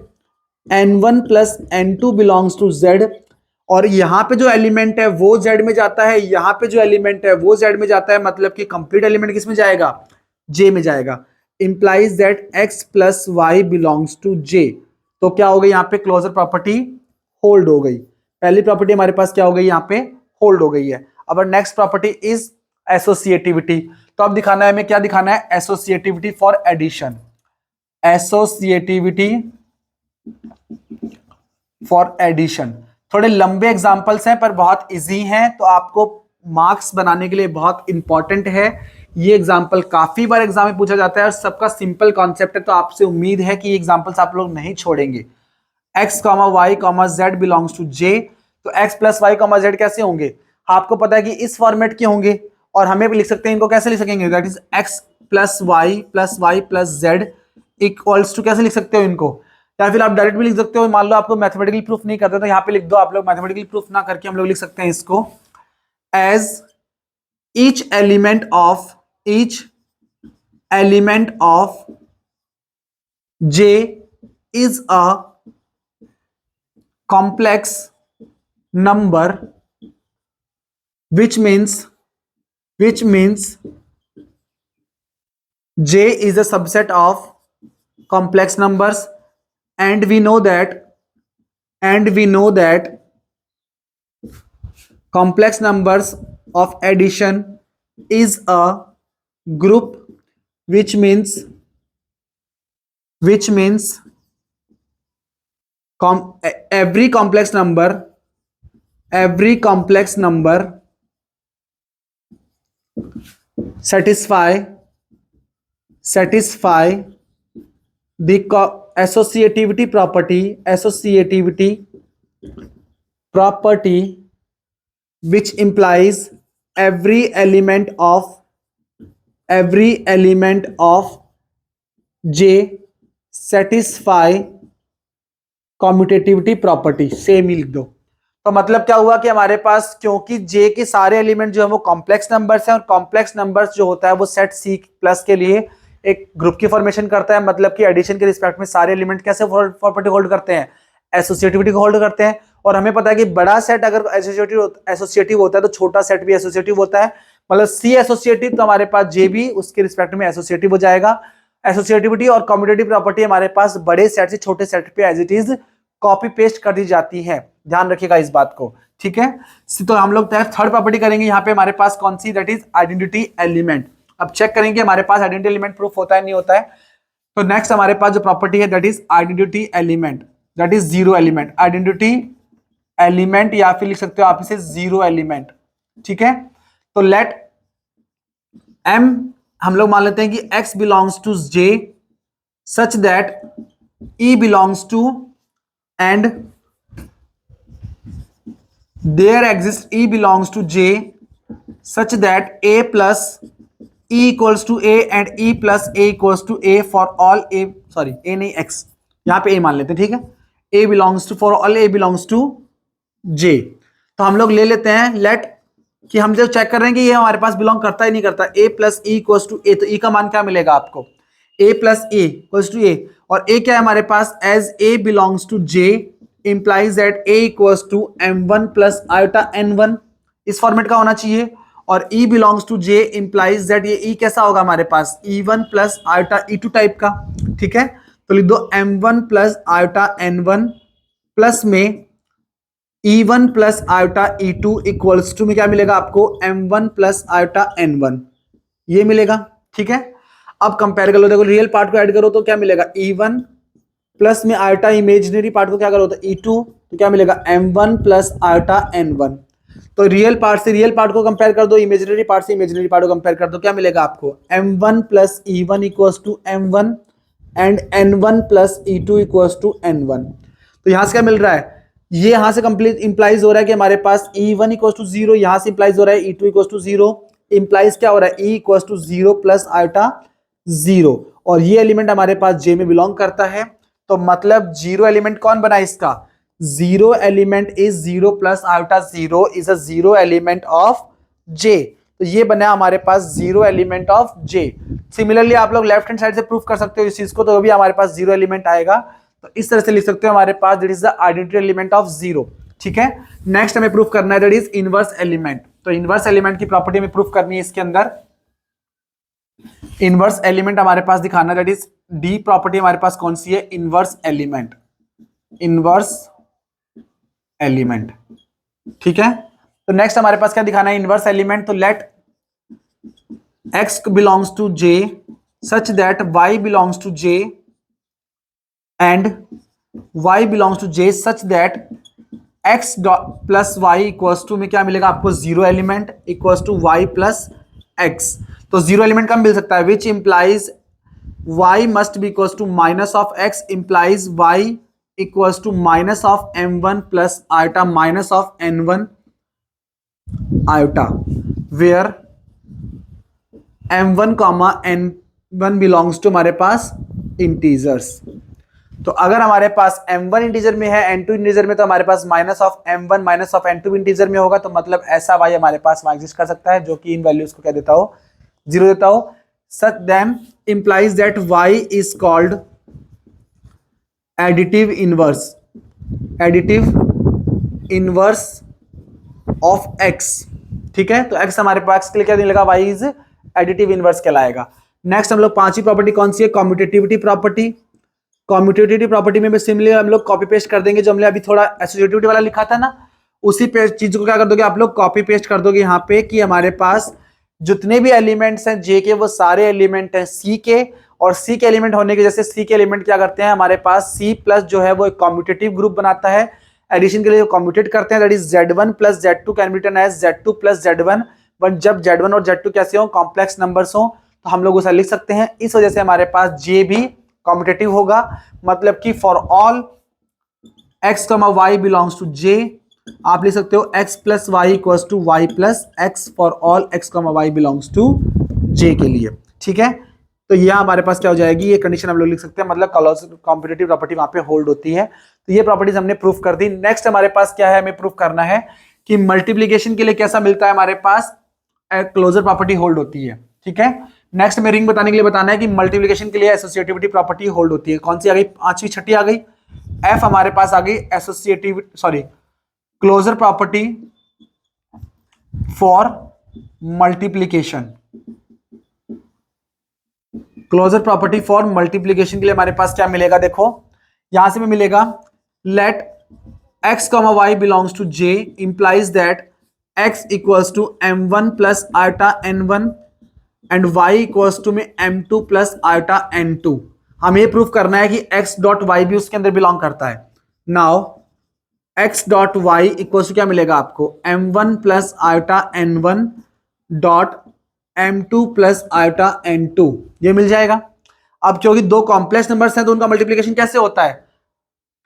n1 plus n2 belongs to z। और यहां पे जो एलिमेंट है वो z में जाता है, यहां पे जो एलिमेंट है वो z में जाता है, मतलब कि कंप्लीट एलिमेंट किस में जाएगा? j में जाएगा। Implies that x plus Y belongs to j। तो क्या हो गई यहाँ पे? क्लोजर प्रॉपर्टी होल्ड हो गई। पहली प्रॉपर्टी हमारे पास क्या हो गई? यहाँ पे होल्ड हो गई है। अब नेक्स्ट प्रॉपर्टी इज एसोसिएटिविटी। तो अब दिखाना है हमें, क्या दिखाना है? Associativity for addition. Associativity for addition. थोड़े लंबे एग्जांपल्स हैं पर बहुत इजी हैं, तो आपको मार्क्स बनाने के लिए बहुत इंपॉर्टेंट है। ये एग्जांपल काफी बार एग्जाम में पूछा जाता है और सबका सिंपल कॉन्सेप्ट है, तो आपसे उम्मीद है कि ये एग्जांपल्स आप लोग नहीं छोड़ेंगे। x, y, z belongs to j। तो x प्लस वाई z कैसे होंगे? आपको पता है कि इस फॉर्मेट के होंगे, और हमें भी लिख सकते हैं इनको। कैसे लिख सकेंगे? That is x plus Y plus z equals to, कैसे लिख सकते हो इनको? या फिर आप डायरेक्ट भी लिख सकते हो। मान लो आपको मैथमेटिकली प्रूफ नहीं करते तो यहाँ पे लिख दो आप लोग। मैथमेटिकली प्रूफ ना करके हम लोग लिख सकते हैं इसको as each element of j is a complex number, which means j is a subset of complex numbers, and we know that complex numbers of addition is a group, which means every complex number satisfy the associativity property which implies every element of j satisfy commutativity property. Same ही लिख दो। तो मतलब क्या हुआ कि हमारे पास, क्योंकि j के सारे एलिमेंट जो है वो कॉम्प्लेक्स नंबर्स हैं, और कॉम्प्लेक्स नंबर्स जो होता है वो सेट सी प्लस के लिए एक ग्रुप की फॉर्मेशन करता है। मतलब कि एडिशन के रिस्पेक्ट में सारे एलिमेंट कैसे प्रॉपर्टी होल्ड करते हैं? एसोसिएटिविटी को होल्ड करते हैं। और हमें पता है कि बड़ा सेट अगर एसोसिएटिव होता है तो छोटा सेट भी एसोसिएटिव होता है। मतलब सी एसोसिएटिव, तो हमारे पास जे भी उसके रिस्पेक्ट में एसोसिएटिव हो जाएगा। एसोसिएटिविटी और कम्यूटेटिव प्रॉपर्टी हमारे पास बड़े सेट से छोटे सेट पे as it is copy paste कर दी जाती है। ध्यान रखिएगा इस बात को, ठीक है। तो हम लोग थर्ड प्रॉपर्टी करेंगे यहाँ पे हमारे पास कौन सी? That is identity element. अब चेक करेंगे हमारे पास आइडेंटिटी एलिमेंट प्रूफ होता है नहीं होता है। तो नेक्स्ट हमारे पास जो प्रॉपर्टी है that is identity element, that is zero element. Identity element या फिर लिख सकते हो आप इसे जीरो एलिमेंट, ठीक है। तो लेट m हम लोग मान लेते हैं कि x belongs to j such that e belongs to, and there exist e belongs to j such that a plus e equals to a and e plus a equals to a for all a, sorry a नहीं x, यहां पे a मान लेते हैं, ठीक है। a belongs to, for all a belongs to j। तो हम लोग ले लेते हैं लेट कि हम जो चेक कर रहे हैं कि ये हमारे पास बिलोंग करता है नहीं करता, a plus E equals to a, तो ई का मान क्या मिलेगा आपको, a plus a equals to a, और ए क्या है हमारे पास, as a belongs to j implies that a equals to m1 plus iota n1, इस फॉर्मेट का होना चाहिए। और e belongs to j implies that ये ई कैसा होगा हमारे पास, e1 plus iota e2 type का, ठीक है। तो लिख दो m1 plus iota n1 plus में e1 plus iota e2 equals to में क्या मिलेगा आपको, m1 प्लस आयोटा n1, ये मिलेगा, ठीक है। अब कंपेयर कर लो, देखो रियल पार्ट को ऐड करो तो क्या मिलेगा, e1 प्लस में आयोटा इमेजिनरी पार्ट को क्या करो तो e2, तो क्या मिलेगा m1 प्लस आयोटा n1। तो रियल पार्ट से रियल पार्ट को कंपेयर कर दो, इमेजिनरी पार्ट से इमेजिनरी पार्ट को कंपेयर कर दो, क्या मिलेगा आपको, m1 plus e1 equals to m1 and n1 plus e2 equals to n1। तो यहां से क्या मिल रहा है, ये यहां से कंप्लीट इंप्लाइज हो रहा है कि हमारे पास e1 इक्वल्स टू 0, यहां से इंप्लाइज हो रहा है e2 इक्वल्स टू 0, इंप्लाइज क्या हो रहा है, e equals to 0 plus iota 0, और ये एलिमेंट हमारे पास जे में बिलोंग करता है। तो मतलब जीरो एलिमेंट कौन बना इसका, zero element is 0 plus iota 0 is a zero element of j, तो ये बना हमारे पास zero element of j. Similarly आप लोग लेफ्ट हैंड साइड से प्रूफ कर सकते हो इस चीज को, तो भी हमारे पास जीरो एलिमेंट आएगा। तो इस तरह से लिख सकते हो हमारे पास that is the identity element of zero, ठीक है। नेक्स्ट हमें प्रूफ करना है दैट इज इनवर्स एलिमेंट। तो इनवर्स एलिमेंट की प्रॉपर्टी में प्रूफ करनी है, इसके अंदर इनवर्स एलिमेंट हमारे पास दिखाना, दैट इज डी प्रॉपर्टी हमारे पास कौन सी है, इनवर्स एलिमेंट, इनवर्स एलिमेंट, ठीक है। तो नेक्स्ट हमारे पास क्या दिखाना है, इनवर्स एलिमेंट। तो let x belongs to j such that y belongs to j and y belongs to j such that x plus Y equals to में क्या मिलेगा आपको, zero element equals to y plus x। तो zero element कब मिल सकता है, which implies y must be equals to minus of x implies y equals to minus of m1 plus iota minus of n1 iota, where m1 comma n1 belongs to हमारे पास integers. तो अगर हमारे पास m1 integer में है, n2 integer में, तो हमारे पास minus of m1 minus of n2 integer में होगा। तो मतलब ऐसा y हमारे पास वहां एग्जिस्ट कर सकता है जो कि इन वैल्यूज को क्या देता हो, जीरो देता हो। Such them implies that y is called additive inverse, additive inverse of x, ठीक है। तो x हमारे पास के लिए क्या नहीं लगा, y इज एडिटिव इनवर्स कहलाएगा। नेक्स्ट हम लोग पांचवी प्रॉपर्टी कौन सी है, कम्यूटेटिविटी प्रॉपर्टी। कम्यूटेटिविटी प्रॉपर्टी में सिमिलरली हम लोग कॉपी पेस्ट कर देंगे, जो हमने अभी थोड़ा एसोसिएटिविटी वाला लिखा था ना, उसी चीज को क्या कर दोगे आप लोग, कॉपी पेस्ट कर दोगे यहाँ पे, कि हमारे पास जितने भी एलिमेंट्स हैं जे के, वो सारे एलिमेंट हैं सी के, और सी के एलिमेंट होने की जैसे सी के एलिमेंट क्या करते हैं, हमारे पास सी प्लस जो है वो एक कम्यूटेटिव ग्रुप बनाता है, एडिशन के लिए कम्यूटेट करते हैं, that is Z1 plus Z2 can be written as Z2 plus Z1। But जब Z1 और Z2 कैसे हो, कॉम्प्लेक्स नंबर्स हो, तो हम लोग उसे लिख सकते हैं। इस वजह से हमारे पास जे भी कम्यूटेटिव होगा, मतलब कि for all x, y belongs to j, आप लिख सकते हो x plus Y equals to y plus x for all x, y belongs to j के लिए, ठीक है। तो यह हमारे पास क्या हो जाएगी, ये कंडीशन हम लोग लिख सकते हैं, मतलब कॉम्पिटिटिव प्रॉपर्टी वहां पे होल्ड होती है। तो ये प्रॉपर्टीज हमने प्रूफ कर दी। नेक्स्ट हमारे पास क्या है, हमें प्रूफ करना है कि मल्टीप्लीकेशन के लिए कैसा मिलता है, हमारे पास क्लोजर प्रॉपर्टी होल्ड होती है, ठीक है। नेक्स्ट में रिंग बताने के लिए बताना है कि मल्टीप्लीकेशन के लिए एसोसिएटिविटी प्रॉपर्टी होल्ड होती है। कौन सी आ गई, पांचवी छठी आ गई, एफ हमारे पास आ गई, associative sorry closure property for multiplication. Closure property for multiplication के लिए हमारे पास क्या मिलेगा, देखो यहां से में मिलेगा, let x, y belongs to j implies that x equals to m1 plus iota n1 and y equals to में m2 प्लस आयोटा n2। हमें ये प्रूफ करना है कि x डॉट y भी उसके अंदर बिलोंग करता है। Now x dot y equals to क्या मिलेगा आपको, m1 plus iota n1 dot m2 plus iota n2, ये मिल जाएगा। अब क्योंकि दो कॉम्प्लेक्स नंबर्स हैं तो उनका मल्टीप्लिकेशन कैसे होता है,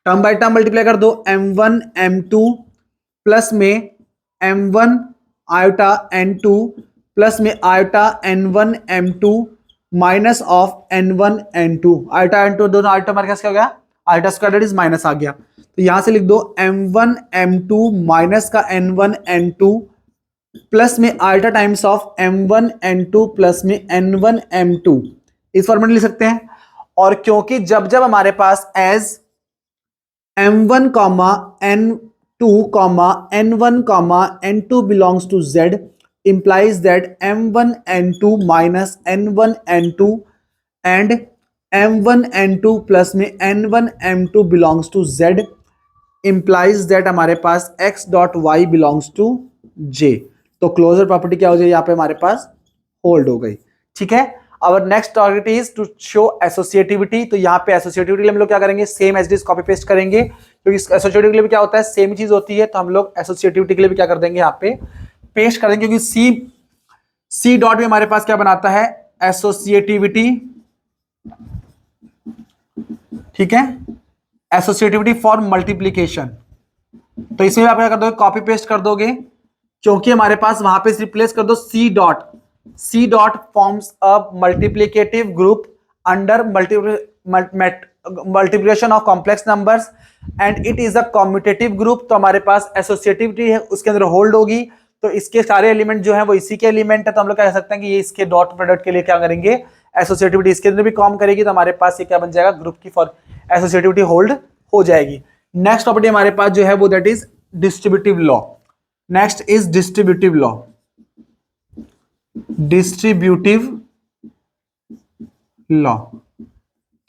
टर्म बाय टर्म मल्टीप्लाई कर दो, m1 m2 प्लस में m1 आयोटा n2 प्लस में iota n1 m2 minus of n1 n2, iota n2 दोनों आयोटा हमारे पास क्या हो गया, iota square that is minus आ गया। तो यहां से लिख दो m1 m2 माइनस का n1 n2 प्लस में ultra times of m1 n2 plus में n1 m2, इस फॉर्मेट में लिख सकते हैं। और क्योंकि जब जब हमारे पास as m1 comma n2 comma n1 comma n2 belongs to z implies that m1 n2 minus n1 n2 and m1 n2 plus में n1 m2 belongs to z implies that हमारे पास x dot y belongs to j। तो closure property क्या हो जाए यहाँ पे हमारे पास होल्ड हो गई। ठीक है, our next target is to show associativity. तो यहाँ पे एसोसिएटिविटी हम लोग क्या करेंगे, same as it is copy paste करेंगे, क्योंकि एसोसिएटिविटी के लिए भी क्या होता है, सेम चीज होती है। तो हम लोग एसोसिएटिविटी के लिए भी क्या कर देंगे, यहाँ पे पेस्ट कर देंगे, क्योंकि सी डॉट भी हमारे पास क्या बनाता है, एसोसिएटिविटी। ठीक है, एसोसिएटिविटी फॉर मल्टीप्लीकेशन। तो इसमें आप क्या कर दोगे, कॉपी पेस्ट कर दोगे, क्योंकि हमारे पास वहां पे रिप्लेस कर दो C dot forms a multiplicative group under multiplication of complex numbers and it is a commutative group. तो हमारे पास एसोसिएटिविटी है, उसके अंदर होल्ड होगी, तो इसके सारे एलिमेंट जो है वो इसी के एलिमेंट है। तो हम लोग कह सकते हैं कि ये इसके डॉट प्रोडक्ट के लिए क्या करेंगे, एसोसिएटिविटी इसके अंदर भी कॉम करेगी, तो हमारे पास ये क्या बन जाएगा, ग्रुप की फॉर एसोसिएटिविटी होल्ड हो जाएगी। नेक्स्ट प्रॉपर्टी हमारे पास जो है वो that is distributive law. Next is distributive law, distributive law.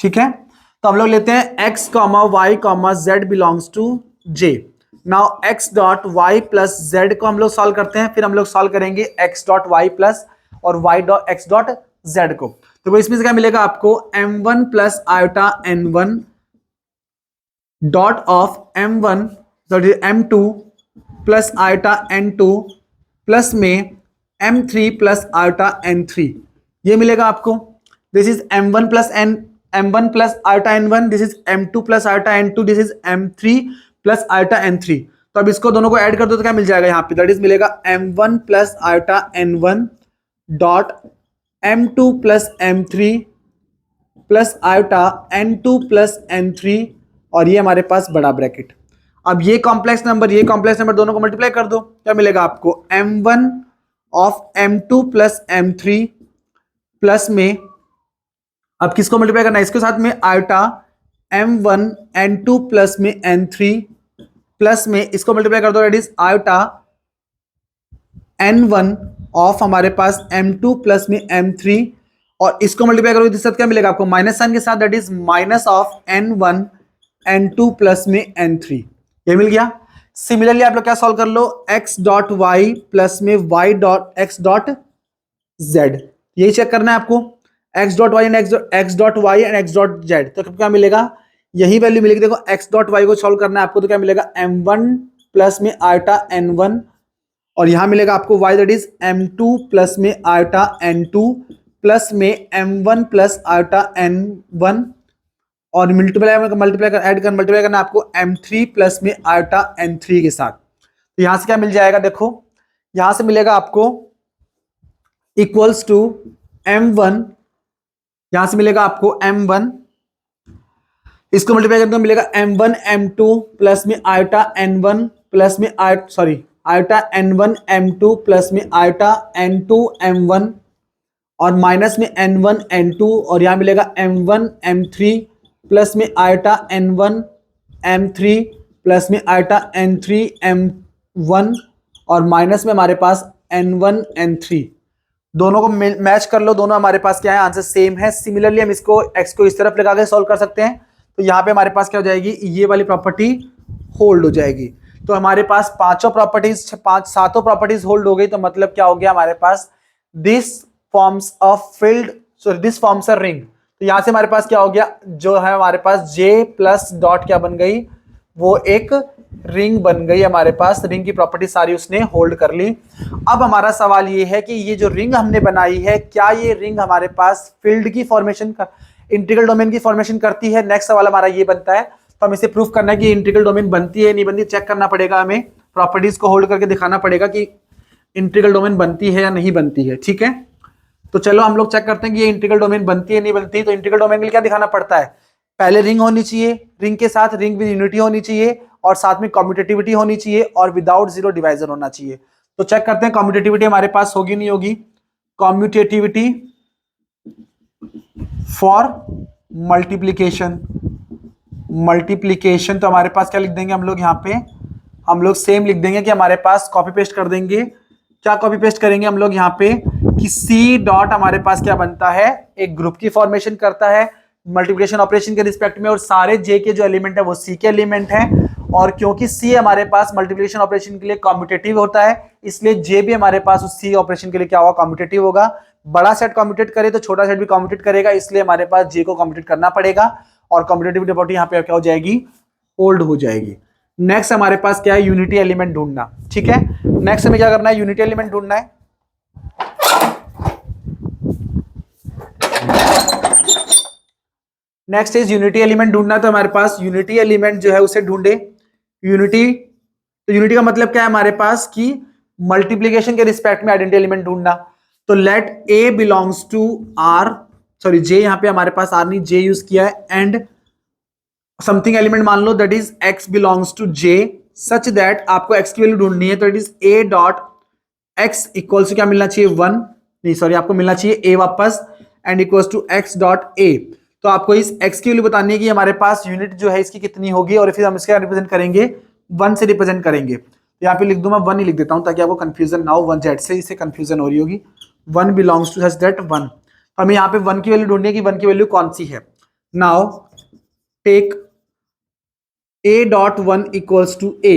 ठीक है, तो हम लोग लेते हैं x comma y comma z belongs to j। Now x dot y plus z को हम लोग सॉल्व करते हैं, फिर हम लोग सॉल्व करेंगे x डॉट वाई प्लस और y dot x dot z को। तो इसमें से क्या मिलेगा आपको, m1 plus iota n1 dot of m1 sorry m2 plus iota n2 plus में m3 प्लस आयोटा n3, ये मिलेगा आपको। This is m1 plus iota n1, this is m2 plus iota n2, this is m3 plus iota n3। तो अब इसको दोनों को add कर दो तो क्या मिल जाएगा यहाँ पे, दैट इज मिलेगा m1 plus iota n1 dot m2 plus m3 plus iota n2 plus n3, और ये हमारे पास बड़ा ब्रैकेट। अब ये कॉम्प्लेक्स नंबर दोनों को मल्टीप्लाई कर दो, क्या मिलेगा आपको, m1 of m2 plus m3 plus में, अब किसको मल्टीप्लाई करना है, इसके साथ में आयोटा m1 n2 प्लस में n3 प्लस में इसको मल्टीप्लाई कर दो, that is iota n1 of हमारे पास m2 प्लस में m3, और इसको मल्टीप्लाई करोगे इसके साथ क्या मिलेगा आपको, माइनस साइन के साथ, that is minus of n1 n2 plus में n3, ये मिल गया। सिमिलरली आप लोग क्या सॉल्व कर लो, x डॉट वाई प्लस में y dot x dot z, यही चेक करना है आपको, x dot y and x dot y and x dot z। तो क्या मिलेगा, यही वैल्यू मिलेगी। देखो x डॉट वाई को सॉल्व करना है आपको, तो क्या मिलेगा, m1 प्लस में आयोटा n1, और यहां मिलेगा आपको y that is m2 plus में आयोटा n2 प्लस में m1 प्लस आयोटा n1, और मल्टीप्लाई करना आपको m3 प्लस में आयोटा n3 के साथ। तो यहां से क्या मिल जाएगा, देखो यहां से मिलेगा आपको इक्वल्स टू m1, यहां से मिलेगा आपको m1, इसको मल्टीप्लाई करते मिलेगा m1 m2 प्लस में आयोटा n1 प्लस में आयोटा n1 m2 प्लस में आयोटा n2 m1, और माइनस में n1 n2, और यहां मिलेगा m1 m3 प्लस में आयोटा n1 m3 प्लस में आयोटा n3 m1, और माइनस में हमारे पास n1 n3, दोनों को मैच कर लो, दोनों हमारे पास क्या है, आंसर सेम है। सिमिलरली हम इसको x को इस तरफ लगा के सॉल्व कर सकते हैं, तो यहाँ पे हमारे पास क्या हो जाएगी, ये वाली प्रॉपर्टी होल्ड हो जाएगी। तो हमारे पास सातों प्रॉपर्टीज होल्ड हो गई, तो मतलब क्या हो गया हमारे पास, दिस फॉर्म्स अ रिंग। तो यहां से हमारे पास क्या हो गया, जो है हमारे पास j प्लस डॉट क्या बन गई, वो एक रिंग बन गई हमारे पास, रिंग की प्रॉपर्टी सारी उसने होल्ड कर ली। अब हमारा सवाल ये है कि ये जो रिंग हमने बनाई है, क्या ये रिंग हमारे पास फील्ड की फॉर्मेशन का, इंटीग्रल डोमेन की फॉर्मेशन करती है। नेक्स्ट सवाल हमारा ये बनता है, तो हम इसे प्रूफ करना है कि इंटीग्रल डोमेन बनती है नहीं बनती, चेक करना पड़ेगा, हमें प्रॉपर्टीज को होल्ड करके दिखाना पड़ेगा कि इंटीग्रल डोमेन बनती है या नहीं बनती है। ठीक है, तो चलो हम लोग चेक करते हैं कि ये इंटीग्रल डोमेन बनती है नहीं बनती। तो इंटीग्रल डोमेन के लिए क्या दिखाना पड़ता है, पहले रिंग होनी चाहिए, रिंग के साथ रिंग विद यूनिटी होनी चाहिए, और साथ में कम्यूटेटिविटी होनी चाहिए, और विदाउट जीरो डिवाइजर होना चाहिए। तो चेक करते हैं कम्यूटेटिविटी हमारे पास होगी नहीं होगी। कम्यूटेटिविटी फॉर मल्टीप्लीकेशन, मल्टीप्लीकेशन तो हमारे पास क्या लिख देंगे हम लोग यहाँ पे, हम लोग सेम लिख देंगे कि हमारे पास कॉपी पेस्ट कर देंगे। क्या कॉपी पेस्ट करेंगे हम लोग यहाँ पे कि सी डॉट हमारे पास क्या बनता है, एक ग्रुप की फॉर्मेशन करता है मल्टीप्लिकेशन ऑपरेशन के रिस्पेक्ट में, और सारे जे के जो एलिमेंट है वो सी के एलिमेंट है। और क्योंकि सी हमारे पास मल्टीप्लिकेशन ऑपरेशन के लिए कम्यूटेटिव होता है, इसलिए जे भी हमारे पास उस सी ऑपरेशन के लिए क्या होगा, कम्यूटेटिव होगा। बड़ा सेट कम्यूटेट करे तो छोटा सेट भी कम्यूटेट करेगा, इसलिए हमारे पास जे को कम्यूटेट करना पड़ेगा और कम्यूटेटिव प्रॉपर्टी यहाँ पे क्या हो जाएगी, होल्ड हो जाएगी। नेक्स्ट हमारे पास क्या है, यूनिटी एलिमेंट ढूंढना। ठीक है, नेक्स्ट हमें क्या करना है, यूनिटी एलिमेंट ढूंढना है। नेक्स्ट इज यूनिटी एलिमेंट ढूंढना, तो हमारे पास यूनिटी एलिमेंट जो है उसे ढूंढे। यूनिटी, तो यूनिटी का मतलब क्या है हमारे पास कि मल्टीप्लिकेशन के रिस्पेक्ट में आइडेंटिटी एलिमेंट ढूंढना। तो let a belongs to r, sorry j, यहां पे हमारे पास आर नहीं, जे यूज किया है, एंड समथिंग एलिमेंट मान लो that is x belongs to j such that आपको एक्स की वैल्यू ढूंढनी है। तो it is a dot x equals to क्या मिलना चाहिए, 1, नहीं सॉरी आपको मिलना चाहिए ए वापस, and equals to x dot a. तो आपको इस x की वैल्यू बतानी है कि हमारे पास यूनिट जो है इसकी कितनी होगी, और फिर हम इसका रिप्रेजेंट करेंगे 1 से रिप्रेजेंट करेंगे। तो यहाँ पे लिख दूं मैं 1 ही लिख देता हूं ताकि आपको कंफ्यूजन ना हो, 1 जेड से इसे कंफ्यूजन हो रही होगी। 1 बिलोंग्स टू सच दैट 1, हमें यहाँ पे 1 की वैल्यू ढूंढनी है कि 1 की वैल्यू कौन सी है। Now take a dot 1 equals to a।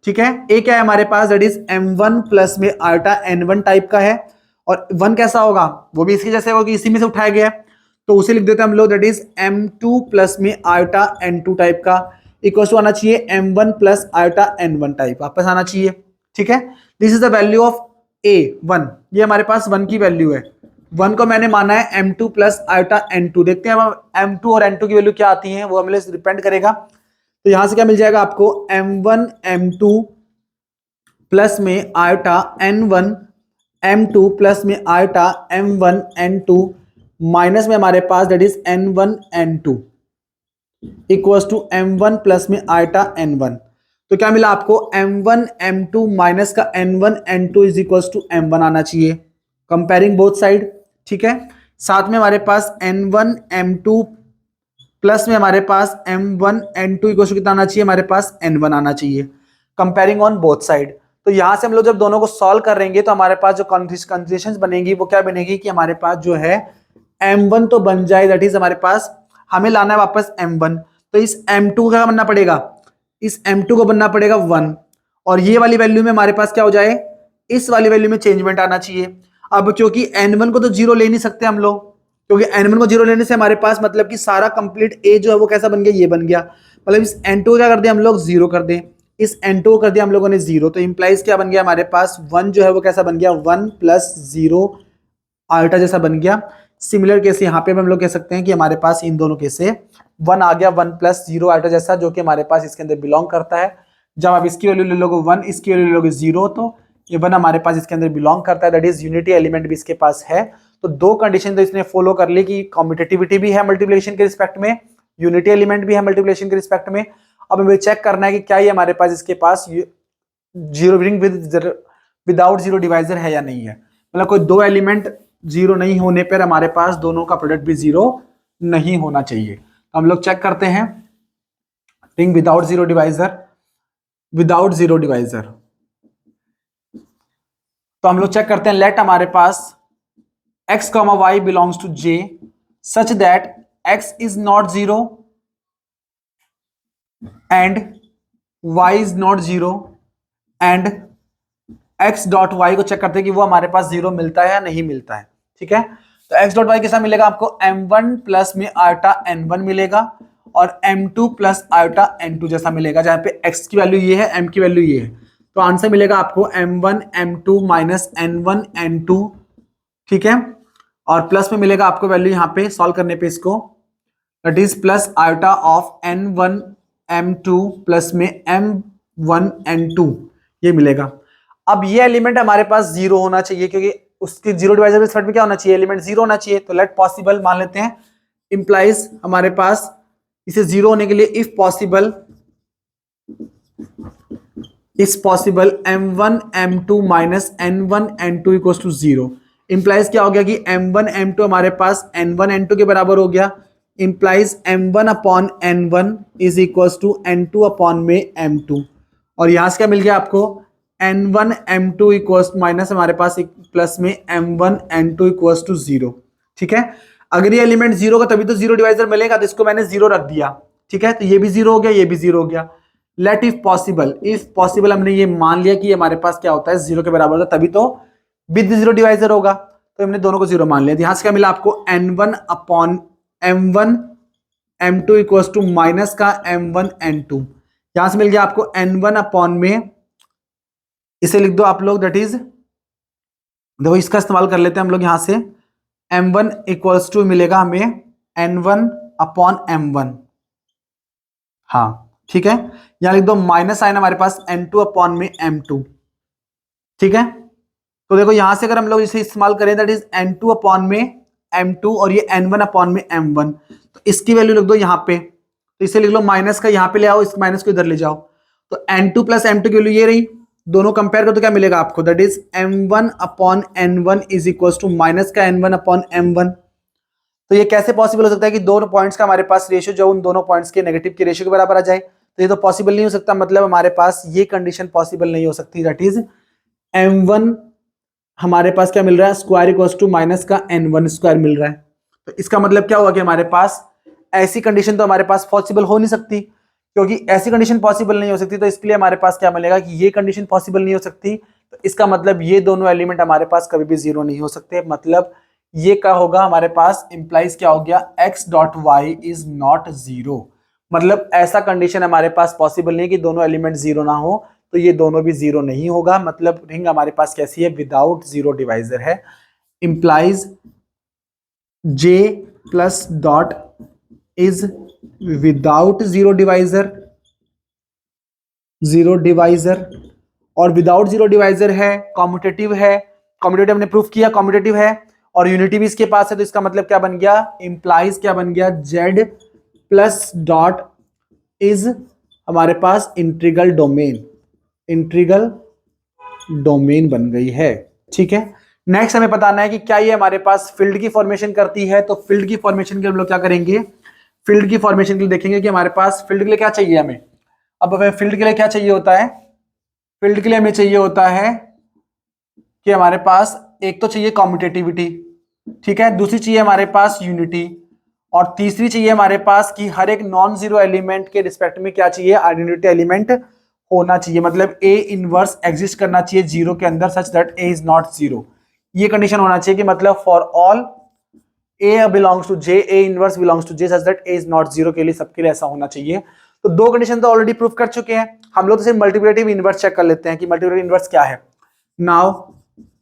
ठीक है, a क्या है हमारे पास, दैट इज m1 प्लस में आयोटा n1 टाइप का है, और 1 कैसा होगा, वो भी इसके जैसे होगा, इसी में से उठाया गया है, तो उसे लिख देते हैं हम लोग दैट इज m2 प्लस में आयोटा n2 टाइप का, इक्वल टू आना चाहिए m1 plus iota n1 type, वापस आना चाहिए। ठीक है, this is the value of a 1, ये हमारे पास 1 की वैल्यू है। 1 को मैंने माना है m2 प्लस आयोटा n2, देखते हैं हम m2 और n2 की वैल्यू क्या आती है, वो हमें डिपेंड करेगा। तो यहां से क्या मिल जाएगा आपको, m1 m2 प्लस में आयोटा n1 m2 प्लस में आयोटा m1 n2 माइनस में हमारे पास that is n1 n2 equals to m1 plus में आयोटा n1। तो क्या मिला आपको, m1 m2 माइनस का n1 n2 is equals to m1 आना चाहिए, कंपेयरिंग बोथ साइड। ठीक है, साथ में हमारे पास n1 m2 प्लस में हमारे पास m1 n2 इक्वल्स टू कितना आना चाहिए, हमारे पास n1 आना चाहिए, कंपेयरिंग ऑन बोथ साइड। तो यहां से हम लोग जब दोनों को सॉल्व कर रहेंगे तो हमारे पास जो कंडीशंस बनेगी वो क्या बनेगी कि हमारे पास जो है m1 तो बन जाए, दैट इज हमारे पास हमें लाना है वापस m1, तो इस m2 का बनना पड़ेगा, इस m2 को बनना पड़ेगा 1, और ये वाली वैल्यू में हमारे पास क्या हो जाए, इस वाली वैल्यू में चेंजमेंट आना चाहिए। अब क्योंकि n1 को तो 0 ले नहीं सकते हम लोग, क्योंकि n1 को 0 लेने से हमारे पास मतलब कि सारा कंप्लीट a जो है वो कैसा बन गया, ये बन गया, मतलब इस n2 को क्या कर दिया हम लोग, 0 कर दें, इस n2 को कर दिया हम लोगों ने 0, तो इंप्लाइज क्या बन गया हमारे पास, 1 जो है वो कैसा बन गया, 1 प्लस 0 आयोटा जैसा बन गया। सिमिलर केस यहाँ पे हम लोग कह सकते हैं कि हमारे पास इन दोनों केस से 1 आ गया, 1 प्लस 0 आयोटा जैसा, जो कि हमारे पास इसके अंदर बिलोंग करता है। जब आप इसकी वैल्यू ले लोगे 1, इसकी वैल्यू ले लोगे 0, तो ये 1 हमारे पास इसके अंदर बिलोंग करता है, दैट इज यूनिटी एलिमेंट भी इसके पास है। तो दो कंडीशन तो इसने फॉलो कर ली कि कम्यूटेटिविटी भी है मल्टीप्लिकेशन के रिस्पेक्ट में, यूनिटी एलिमेंट भी है मल्टीप्लिकेशन के रिस्पेक्ट में। अब हमें चेक करना है कि क्या ये हमारे पास इसके पास zero ring without zero divisor है या नहीं है, मतलब कोई दो एलिमेंट जीरो नहीं होने पर हमारे पास दोनों का प्रोडक्ट भी जीरो नहीं होना चाहिए। तो हम लोग चेक करते हैं ring without zero divisor, without zero divisor, तो हम लोग चेक करते हैं लेट हमारे पास x, y belongs to j such that x is not zero and y is not zero, and x dot y को चेक करते हैं कि वो हमारे पास जीरो मिलता है या नहीं मिलता है। ठीक है, तो x डॉट y कैसा मिलेगा आपको, m1 प्लस में आयोटा n1 मिलेगा और m2 प्लस आयोटा n2 जैसा मिलेगा, जहां पे x की वैल्यू ये है, m की वैल्यू ये है, तो आंसर मिलेगा आपको m1 m2 minus n1 n2। ठीक है, और प्लस में मिलेगा आपको वैल्यू यहाँ पे सॉल्व करने पे इसको, that is plus iota of n1 m2 plus में m1 n2 ये मिलेगा। अब ये एलिमेंट हमारे पास जीरो होना चाहिए, क्योंकि उसके जीरो डिवाइजर के सेट में क्या होना चाहिए, एलिमेंट जीरो होना चाहिए। तो लेट पॉसिबल मान लेते हैं, इंप्लाइज हमारे पास इसे जीरो होने के लिए if possible is possible m1 m2 minus n1 n2 equals to 0। Implies क्या हो गया कि m1 m2 हमारे पास n1 n2 के बराबर हो गया, implies m1 upon n1 is equals to n2 upon में m2। और यहां से क्या मिल गया आपको, n1 m2 इक्वल्स माइनस हमारे पास एक प्लस में m1 n2 इक्वल्स टू 0। ठीक है, अगर ये एलिमेंट जीरो का तभी तो जीरो डिवाइजर मिलेगा, तो इसको मैंने जीरो रख दिया। ठीक है, तो ये भी जीरो हो गया, ये भी जीरो हो गया। लेट इफ पॉसिबल हमने ये मान लिया कि हमारे पास क्या होता है, जीरो के बराबर होता है, तभी तो विद जीरो डिवाइजर होगा, तो हमने दोनों को जीरो मान लिया। यहां से क्या मिला आपको, n1 upon m1 m2 equals to minus का m1 n2। यहां से मिल गया आपको n1 अपॉन में, इसे लिख दो आप लोग, दैट इज, देखो इसका इस्तेमाल कर लेते हैं हम लोग। यहां से m1 इक्वल्स टू मिलेगा हमें n1 अपॉन m1। हाँ ठीक है, यहां लिख दो माइनस साइन हमारे पास n2 अपॉन में m2। ठीक है, तो देखो यहां से अगर हम लोग इसे इस्तेमाल करें, दैट इज n2 अपॉन में m2 और ये n1 अपॉन में m1, तो इसकी वैल्यू लिख दो यहाँ पे, तो इसे लिख लो माइनस का यहाँ पे ले आओ, इस माइनस को इधर ले जाओ, तो n2 प्लस m2 की वैल्यू ये रही, दोनों कंपेयर करो तो क्या मिलेगा आपको, that is m1 upon n1 is equal to minus का n1 अपॉन m1। तो ये कैसे पॉसिबल हो सकता है कि दोनों पॉइंट्स का हमारे पास रेशियो जो उन दोनों पॉइंट्स के नेगेटिव के रेशियो के बराबर आ जाए, तो ये तो पॉसिबल नहीं हो सकता, मतलब हमारे पास ये कंडीशन पॉसिबल नहीं हो सकती। दैट इज m1 हमारे पास क्या मिल रहा है, स्क्वायर इक्वल्स टू माइनस का n1 स्क्वायर मिल रहा है। तो इसका मतलब क्या हुआ कि हमारे पास ऐसी कंडीशन तो हमारे पास पॉसिबल हो नहीं सकती, क्योंकि ऐसी कंडीशन पॉसिबल नहीं हो सकती, तो इसके लिए हमारे पास क्या मिलेगा कि ये कंडीशन पॉसिबल नहीं हो सकती, तो इसका मतलब ये दोनों एलिमेंट हमारे पास कभी भी जीरो नहीं हो सकते। मतलब ये क्या होगा हमारे पास, इंप्लाइज क्या हो गया, x dot y is not zero. मतलब ऐसा कंडीशन हमारे पास पॉसिबल नहीं कि दोनों एलिमेंट जीरो ना हो, तो ये दोनों भी जीरो नहीं होगा। मतलब रिंग हमारे पास कैसी है, विदाउट जीरो डिवाइजर है। Implies j plus dot is without zero divisor, और विदाउट जीरो डिवाइजर है, कॉम्यूटेटिव है, कॉम्यूटेटिव हमने प्रूफ किया कॉम्यूटेटिव है, और यूनिटी भी इसके पास है, तो इसका मतलब क्या बन गया, इंप्लाइज क्या बन गया, z प्लस डॉट इज हमारे पास इंटीग्रल डोमेन बन गई है। ठीक है, नेक्स्ट हमें बताना है कि क्या ये हमारे पास फील्ड की फॉर्मेशन करती है। तो फील्ड की फॉर्मेशन के लिए हम लोग क्या करेंगे, फील्ड की फॉर्मेशन के लिए देखेंगे कि हमारे पास फील्ड के लिए क्या चाहिए हमें। अब हमें फील्ड के लिए क्या चाहिए होता है, फील्ड के लिए हमें चाहिए होता है कि हमारे पास एक तो चाहिए कॉम्यूटेटिविटी, ठीक है, दूसरी चाहिए हमारे पास यूनिटी, और तीसरी चाहिए हमारे पास कि हर एक नॉन जीरो एलिमेंट के रिस्पेक्ट में क्या चाहिए, आइडेंटिटी एलिमेंट होना चाहिए। मतलब ए इनवर्स एग्जिस्ट करना चाहिए जीरो के अंदर, such that A is not zero. ये कंडीशन होना चाहिए कि मतलब for all A belongs to j, a inverse belongs to j, such that A is not zero, के लिए सबके लिए ऐसा होना चाहिए। तो दो कंडीशन तो ऑलरेडी प्रूफ कर चुके हैं हम लोग, तो सिर्फ मल्टीप्लिकेटिव इनवर्स चेक कर लेते हैं कि मल्टीप्लिकेटिव इनवर्स क्या है। नाउ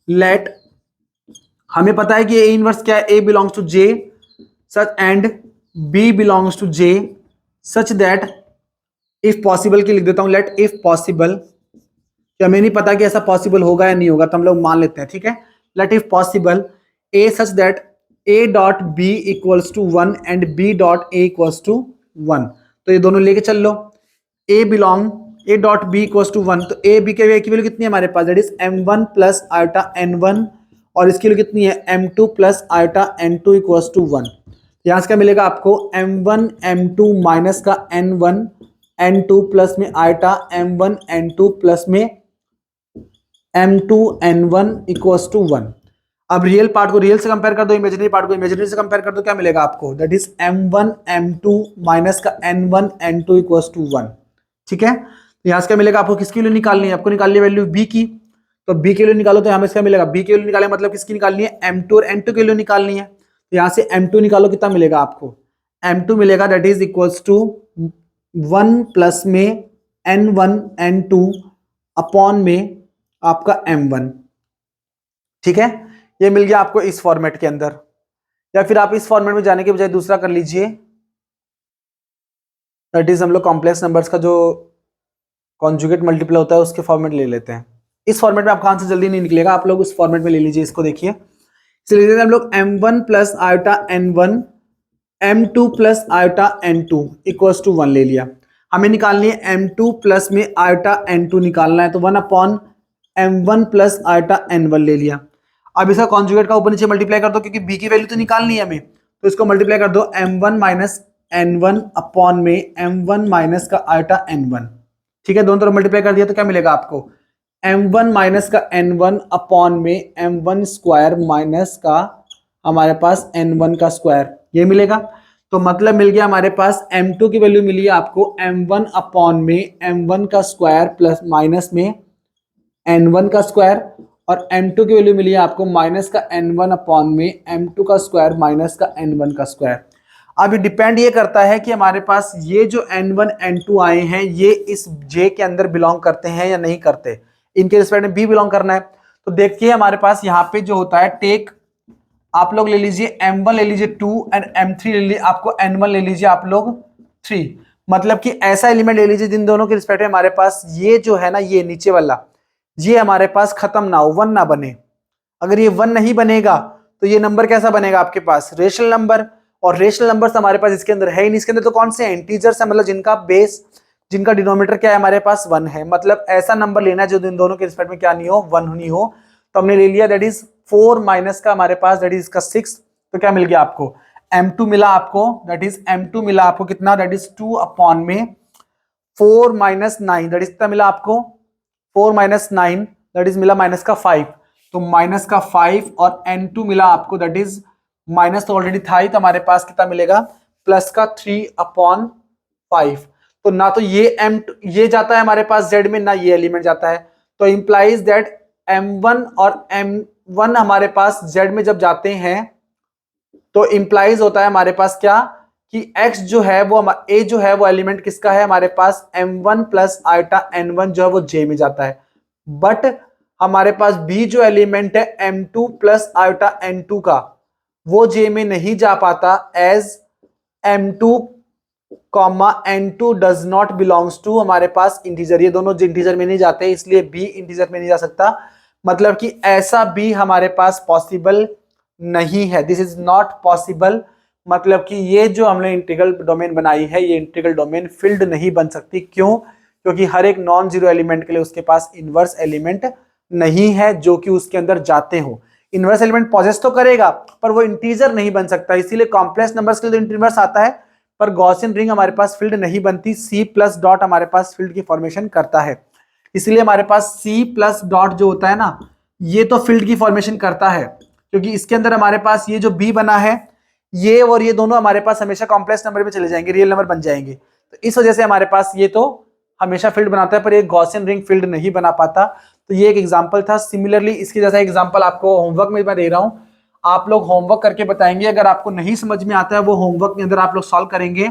लेट, हमें पता है कि ए इनवर्स क्या है, a belongs to j such and b belongs to j such that, if possible की लिख देता हूं, लेट इफ पॉसिबल, कि हमें नहीं पता कि ऐसा पॉसिबल होगा या नहीं होगा, तो हम लोग मान लेते हैं। ठीक है, let if possible a such that A dot B equals to 1 and b dot A equals to 1। तो ये दोनों लेके चल लो, a dot B equals to 1, तो ए बी के की वैल्यू कितनी है हमारे पास, that is m1 plus iota n1, और इसकी वैल्यू कितनी है, m2 plus iota n2 equals to 1। यहां से क्या मिलेगा आपको, m1 m2 माइनस का n1 n2 प्लस में आयोटा m1 n2 प्लस में m2 n1 इक्वल्स टू 1। अब रियल पार्ट को रियल से कंपेयर कर दो, इमेजिनरी पार्ट को इमेजिनरी से कंपेयर कर दो, क्या मिलेगा आपको, that is m1 m2 minus का n1 n2 इक्वल्स टू 1। ठीक है, तो यहां से क्या मिलेगा आपको, किसकी वैल्यू निकालनी है, आपको निकालनी है वैल्यू b की, तो b की वैल्यू निकालो, तो यहां से क्या मिलेगा, b की वैल्यू निकाले मतलब किसकी निकालनी है, m2 और n2 की वैल्यू निकालनी है। तो यहां से m2 निकालो, कितना मिलेगा आपको, m2 मिलेगा that is equals to 1 plus में n1 n2 अपॉन में आपका m1। ठीक है, ये मिल गया आपको इस फॉर्मेट के अंदर, या फिर आप इस फॉर्मेट में जाने के बजाय दूसरा कर लीजिए, दैट इज हम लोग कॉम्प्लेक्स नंबर्स का जो कॉन्जुगेट मल्टीप्लाई होता है उसके फॉर्मेट ले लेते हैं। इस फॉर्मेट में आपका आंसर जल्दी नहीं निकलेगा, आप लोग उस फॉर्मेट में ले लीजिए, इसको देखिए। इसलिए हम लोग m1 plus iota n1 m2 plus iota n2 equals to 1 ले लिया। हमें निकालनी है m2 प्लस में आयोटा n2 निकालना है, तो 1/m1 प्लस आयोटा n1 ले लिया। अब इसका कॉन्जुगेट का ऊपर नीचे मल्टीप्लाई कर दो, क्योंकि b की वैल्यू तो निकालनी है हमें, तो इसको मल्टीप्लाई कर दो m1 माइनस n1 अपॉन में m1 माइनस का आयोटा n1। ठीक है, दोनों तरफ मल्टीप्लाई कर दिया तो क्या मिलेगा आपको, m1 माइनस का n1 अपॉन में m1 स्क्वायर माइनस का हमारे पास n1 का स्क्वायर, ये मिलेगा। तो मतलब मिल गया हमारे पास m2 की वैल्यू मिली है आपको m1 अपॉन में m1 का स्क्वायर प्लस माइनस में n1 का स्क्वायर, और m2 की वैल्यू मिली है आपको माइनस का n1 अपॉन में m2 का स्क्वायर माइनस का n1 का स्क्वायर। अब ये डिपेंड ये करता है कि हमारे पास ये जो n1 n2 आए हैं ये इस j के अंदर बिलोंग करते हैं या नहीं करते, इनके रिस्पेक्ट में b बिलोंग करना है। तो देखिए हमारे पास यहाँ पे जो होता है, टेक आप लोग ले लीजिए m1 ले लीजिए 2 एंड m3 ले लीजिए, आपको n1 ले लीजिए आप लोग 3, मतलब कि ऐसा एलिमेंट ले लीजिए जिन दोनों के रिस्पेक्ट में हमारे पास ये जो है ना, ये नीचे वाला ये हमारे पास खत्म ना हो, 1 ना बने। अगर ये 1 नहीं बनेगा तो ये नंबर कैसा बनेगा आपके पास, रेशनल नंबर, और रेशनल नंबर्स हमारे पास इसके अंदर है ही नहीं। इसके अंदर तो कौन से हैं, इंटीजर्स है, मतलब जिनका बेस, जिनका डिनोमिनेटर क्या है हमारे पास 1 है, मतलब ऐसा नंबर लेना है जो इन दोनों के रिस्पेक्ट में क्या नहीं हो, 1 नहीं हो। तो हमने ले लिया, दैट इज 4 माइनस का हमारे पास दैट इज इसका 6, तो क्या मिल गया आपको m2 मिला आपको, दैट इज m2 मिला आपको कितना, दैट इज 2 अपॉन में 4 माइनस 9, दैट इज कितना मिला आपको 4 माइनस 9, दैट इज मिला माइनस का 5, तो माइनस का 5, और n2 मिला आपको दैट इज माइनस तो ऑलरेडी था ही, तो हमारे पास कितना मिलेगा प्लस का 3 अपॉन 5। तो ना तो ये m2 ये जाता है हमारे पास z में, ना ये एलिमेंट जाता है, तो इंप्लाइज दैट m1 और m1 हमारे पास z में जब जाते हैं तो इंप्लाइज होता है हमारे पास क्या कि x जो है वो a जो है वो एलिमेंट किसका है हमारे पास m1 प्लस आयोटा n1 जो है वो j में जाता है, बट हमारे पास b जो एलिमेंट है m2 प्लस आयोटा n2 का वो j में नहीं जा पाता, as m2 comma n2 does not belongs to हमारे पास इंटीजर, ये दोनों इंटीजर में नहीं जाते, इसलिए b इंटीजर में नहीं जा सकता, मतलब कि ऐसा b हमारे पास पॉसिबल नहीं है, दिस इज नॉट पॉसिबल। मतलब कि ये जो हमने इंटीग्रल डोमेन बनाई है ये इंटीग्रल डोमेन फिल्ड नहीं बन सकती, क्यों, क्योंकि हर एक नॉन जीरो एलिमेंट के लिए उसके पास इनवर्स एलिमेंट नहीं है जो कि उसके अंदर जाते हो। इनवर्स एलिमेंट पॉजेस तो करेगा पर वो इंटीजर नहीं बन सकता, इसीलिए कॉम्प्लेक्स नंबर्स के लिए तो इनवर्स आता है, पर गॉसियन रिंग हमारे पास फील्ड नहीं बनती, सी प्लस डॉट हमारे पास फील्ड की फॉर्मेशन करता है, इसलिए हमारे पास सी प्लस डॉट जो होता है ना ये तो फील्ड की फॉर्मेशन करता है, क्योंकि इसके अंदर हमारे पास ये जो बी बना है ये और ये दोनों हमारे पास हमेशा कॉम्प्लेक्स नंबर में चले जाएंगे, रियल नंबर बन जाएंगे, तो इस वजह से हमारे पास ये तो हमेशा फील्ड बनाता है, पर ये गॉसियन रिंग फील्ड नहीं बना पाता। तो ये एक एग्जांपल था। सिमिलरली इसके जैसा एग्जांपल आपको होमवर्क में मैं दे रहा हूं, आप लोग होमवर्क करके बताएंगे, अगर आपको नहीं समझ में आता है वो होमवर्क के अंदर आप लोग सॉल्व करेंगे,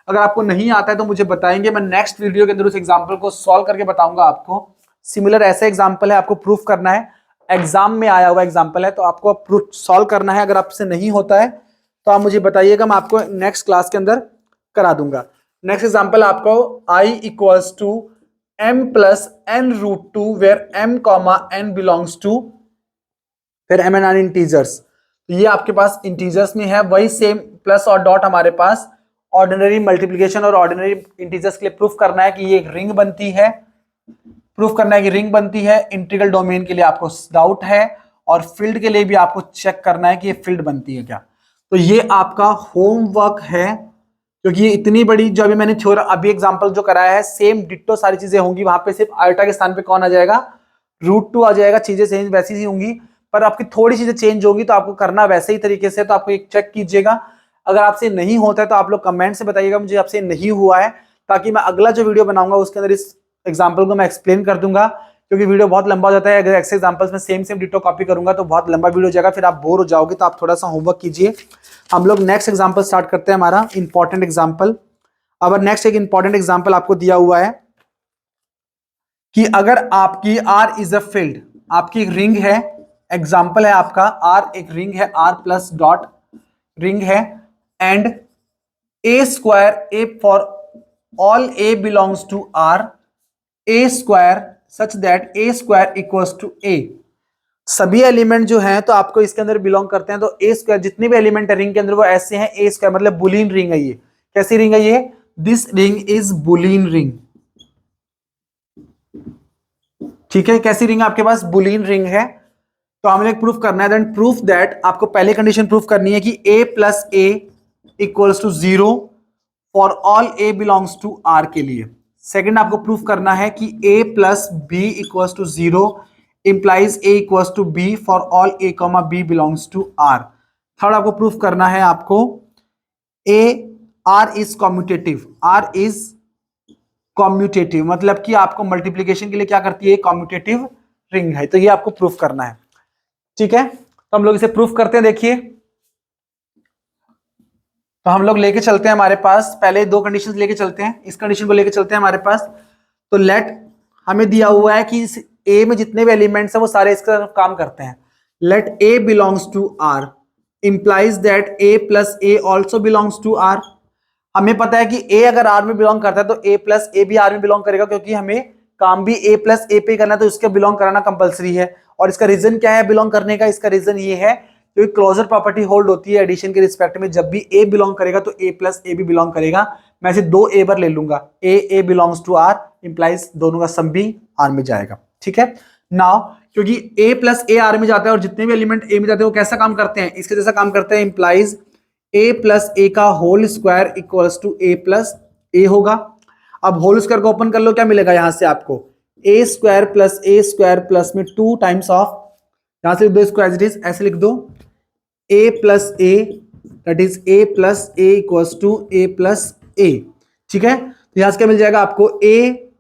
अगर आपको नहीं आता है तो मुझे बताएंगे, मैं नेक्स्ट वीडियो के अंदर उस एग्जाम्पल को सॉल्व करके बताऊंगा आपको। सिमिलर ऐसा एग्जाम्पल है, आपको प्रूफ करना है, एग्जाम में आया हुआ एग्जाम्पल है, तो आपको प्रूफ सॉल्व करना है, अगर आपसे नहीं होता है तो आप मुझे बताइएगा, मैं आपको नेक्स्ट क्लास के अंदर करा दूंगा। नेक्स्ट एग्जाम्पल आपको i equals to m plus n root 2 where m comma n belongs to फिर m एंड n इंटीजर्स, तो ये आपके पास इंटीजर्स में है, वही सेम प्लस और डॉट हमारे पास ऑर्डिनरी मल्टीप्लिकेशन और ऑर्डिनरी इंटीजर्स के लिए प्रूफ करना है कि ये एक रिंग बनती है, प्रूफ करना है कि रिंग बनती है। इंटीग्रल डोमेन के लिए आपको डाउट है, और फील्ड के लिए भी आपको चेक करना है कि ये फील्ड बनती है क्या। तो ये आपका होमवर्क है, क्योंकि ये इतनी बड़ी जो अभी मैंने थ्योरम अभी एग्जांपल जो कराया है सेम डिट्टो सारी चीजें होंगी, वहां पे सिर्फ आयोटा के स्थान पे कौन आ जाएगा, रूट 2 आ जाएगा, चीजें चेंज वैसी ही होंगी, पर आपकी थोड़ी चीजें चेंज होगी, तो आपको करना वैसे ही तरीके से, तो आपको एक चेक कीजिएगा। अगर आपसे नहीं होता है तो आप लोग कमेंट से बताइएगा मुझे आपसे नहीं हुआ है, ताकि मैं अगला जो वीडियो बनाऊंगा उसके अंदर इस एग्जाम्पल को मैं एक्सप्लेन कर दूंगा, क्योंकि वीडियो बहुत लंबा हो जाता है, अगर ऐसे एग्जांपल्स में सेम डिटो कॉपी करूंगा तो बहुत लंबा वीडियो हो जाएगा, फिर आप बोर हो जाओगे, तो आप थोड़ा सा होमवर्क कीजिए। हम लोग नेक्स्ट एग्जांपल स्टार्ट करते हैं, हमारा इंपॉर्टेंट एग्जांपल। अब नेक्स्ट एक इंपॉर्टेंट एग्जांपल आपको दिया हुआ है कि अगर आपकी R इज अ फील्ड, आपकी एक रिंग है, एग्जांपल है आपका R एक रिंग है, R प्लस डॉट रिंग है, and a square a for all A belongs to R, a square such that a square equals to a, सभी element जो हैं तो आपको इसके अंदर बिलोंग करते हैं, तो ए स्क्वायर जितने भी एलिमेंट है रिंग के अंदर वो ऐसे हैं, ए स्क्वायर मतलब बुलियन रिंग है, ये कैसी रिंग है, ये this ring is Boolean ring. ठीक है, कैसी रिंग आपके पास? बुलियन रिंग है। तो हमें एक प्रूफ करना है, देन प्रूफ दैट, आपको पहले कंडीशन प्रूफ करनी है कि a plus a equals to 0 for all a belongs to r के लिए। सेकंड आपको प्रूफ करना है कि a plus b equals to 0 implies a equals to b for all a comma b belongs to r। Third आपको proof करना है आपको a r is commutative, r is commutative, मतलब कि आपको मल्टीप्लीकेशन के लिए क्या करती है? कॉम्यूटेटिव रिंग है। तो ये आपको प्रूफ करना है। ठीक है, तो हम लोग इसे प्रूफ करते हैं। देखिए, तो हम लोग लेके चलते हैं हमारे पास, पहले दो कंडीशंस लेके चलते हैं, इस कंडीशन को लेके चलते हैं हमारे पास। तो लेट हमें दिया हुआ है कि इस ए में जितने भी एलिमेंट्स हैं वो सारे इसका काम करते हैं। Let a belongs to are implies that A plus a also belongs to r. हमें पता है कि ए अगर आर में बिलोंग करता है तो ए प्लस ए भी आर में बिलोंग करेगा, क्योंकि हमें काम भी ए प्लस ए पे करना है, तो उसके बिलोंग कराना कंपलसरी है। और इसका रीजन क्या है बिलोंग करने का? इसका रीजन ये है क्योंकि क्लोजर प्रॉपर्टी होल्ड होती है एडिशन के रिस्पेक्ट में। जब भी ए बिलोंग करेगा तो ए प्लस ए भी बिलोंग करेगा। मैं ऐसे दो ए बार ले लूंगा, ए बिलोंग्स टू आर इंप्लाइज दोनों का सम भी आर में जाएगा। ठीक है, नाउ क्योंकि ए प्लस ए आर में जाता है और जितने भी एलिमेंट ए में जाते हैं वो कैसा काम करते हैं? इसके जैसा काम करते हैं, इंप्लाइज ए प्लस ए का whole square equals to a plus a होगा। अब होल स्क्वायर को ओपन कर लो, क्या मिलेगा यहां से आपको? ए स्क्वायर प्लस में 2 टाइम्स ऑफ, यहां से लिख दो स्क्वायर, इट इज ऐसे लिख दो a plus a, that is a plus a equals to a plus a. ठीक है, तो यहां से क्या मिल जाएगा आपको? A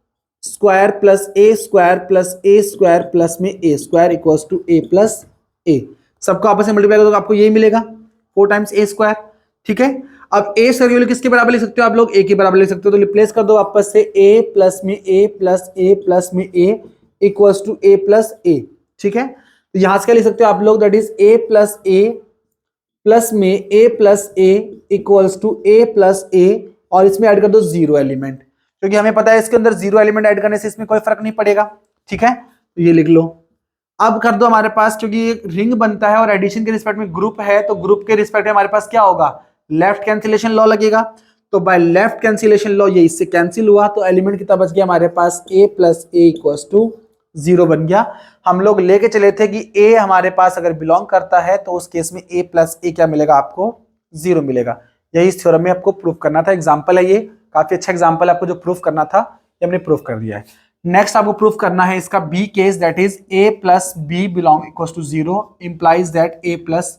square plus a square plus a square plus में a square equals to a plus a. सबको आपस में मल्टीप्लाई करो तो आपको यही मिलेगा 4 टाइम्स ए स्क्वायर। ठीक है, अब ए स्क्वायर किसके बराबर लिख सकते हो आप लोग? ए के बराबर लिख सकते हो, तो रिप्लेस कर दो आपस से ए प्लस में ए प्लस ए प्लस में ए equals to a plus a. ठीक है, तो यहां से क्या लिख सकते हो आप लोग? That is a plus a plus में a plus a equals to a plus a, और इसमें ऐड कर दो 0 एलिमेंट, क्योंकि हमें पता है इसके अंदर 0 एलिमेंट ऐड करने से इसमें कोई फर्क नहीं पड़ेगा। ठीक है, तो ये लिख लो। अब कर दो हमारे पास, क्योंकि एक रिंग बनता है और एडिशन के रिस्पेक्ट में ग्रुप है, तो ग्रुप के रिस्पेक्ट में हमारे पास क्या होगा? लेफ्ट कैंसिलेशन लॉ लगेगा। तो बाय लेफ्ट कैंसिलेशन लॉ ये इससे कैंसिल हुआ, तो एलिमेंट कितना बच गया हमारे पास? a plus a equals to 0 बन गया। हम लोग लेके चले थे कि a हमारे पास अगर बिलोंग करता है तो उस केस में a प्लस ए क्या मिलेगा आपको? 0 मिलेगा। यही इस थ्योरम में आपको प्रूफ करना था। एग्जाम्पल है ये, काफी अच्छा एग्जाम्पल आपको जो प्रूफ करना था ये हमने प्रूफ कर दिया है। नेक्स्ट आपको प्रूफ करना है इसका b case, that is a plus b belong equals to 0 implies that a plus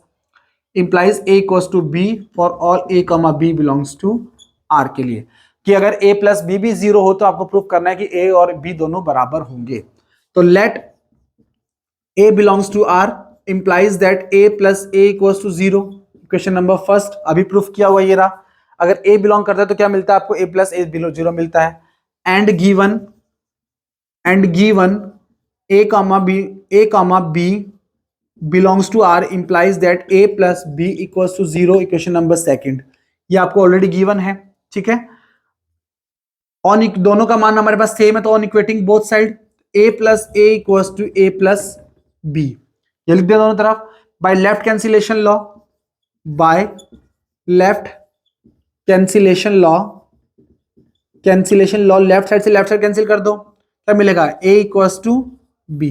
implies a equals to b for all a comma b belongs to r के लिए, कि अगर a प्लस बी भी 0 हो तो आपको प्रूफ करना है कि a और b दोनों बराबर होंगे। तो let a belongs to r implies that a plus a equals to 0। Question number first अभी प्रूफ किया हुआ ये रहा। अगर a बिलोंग करता है तो क्या मिलता है आपको? a प्लस ए बिलो 0 मिलता है। And given a comma b belongs to r implies that a plus b equals to 0। Equation number second ये आपको ऑलरेडी गिवन है। ठीक है, ऑन दोनों का मान हमारे पास सेम है, तो on equating both side a plus a equals to a plus b, ये लिख दिया दोनों तरफ। By left cancellation law, by left cancellation law left side से लेफ्ट साइड कैंसिल कर दो, क्या मिलेगा? a equals to b।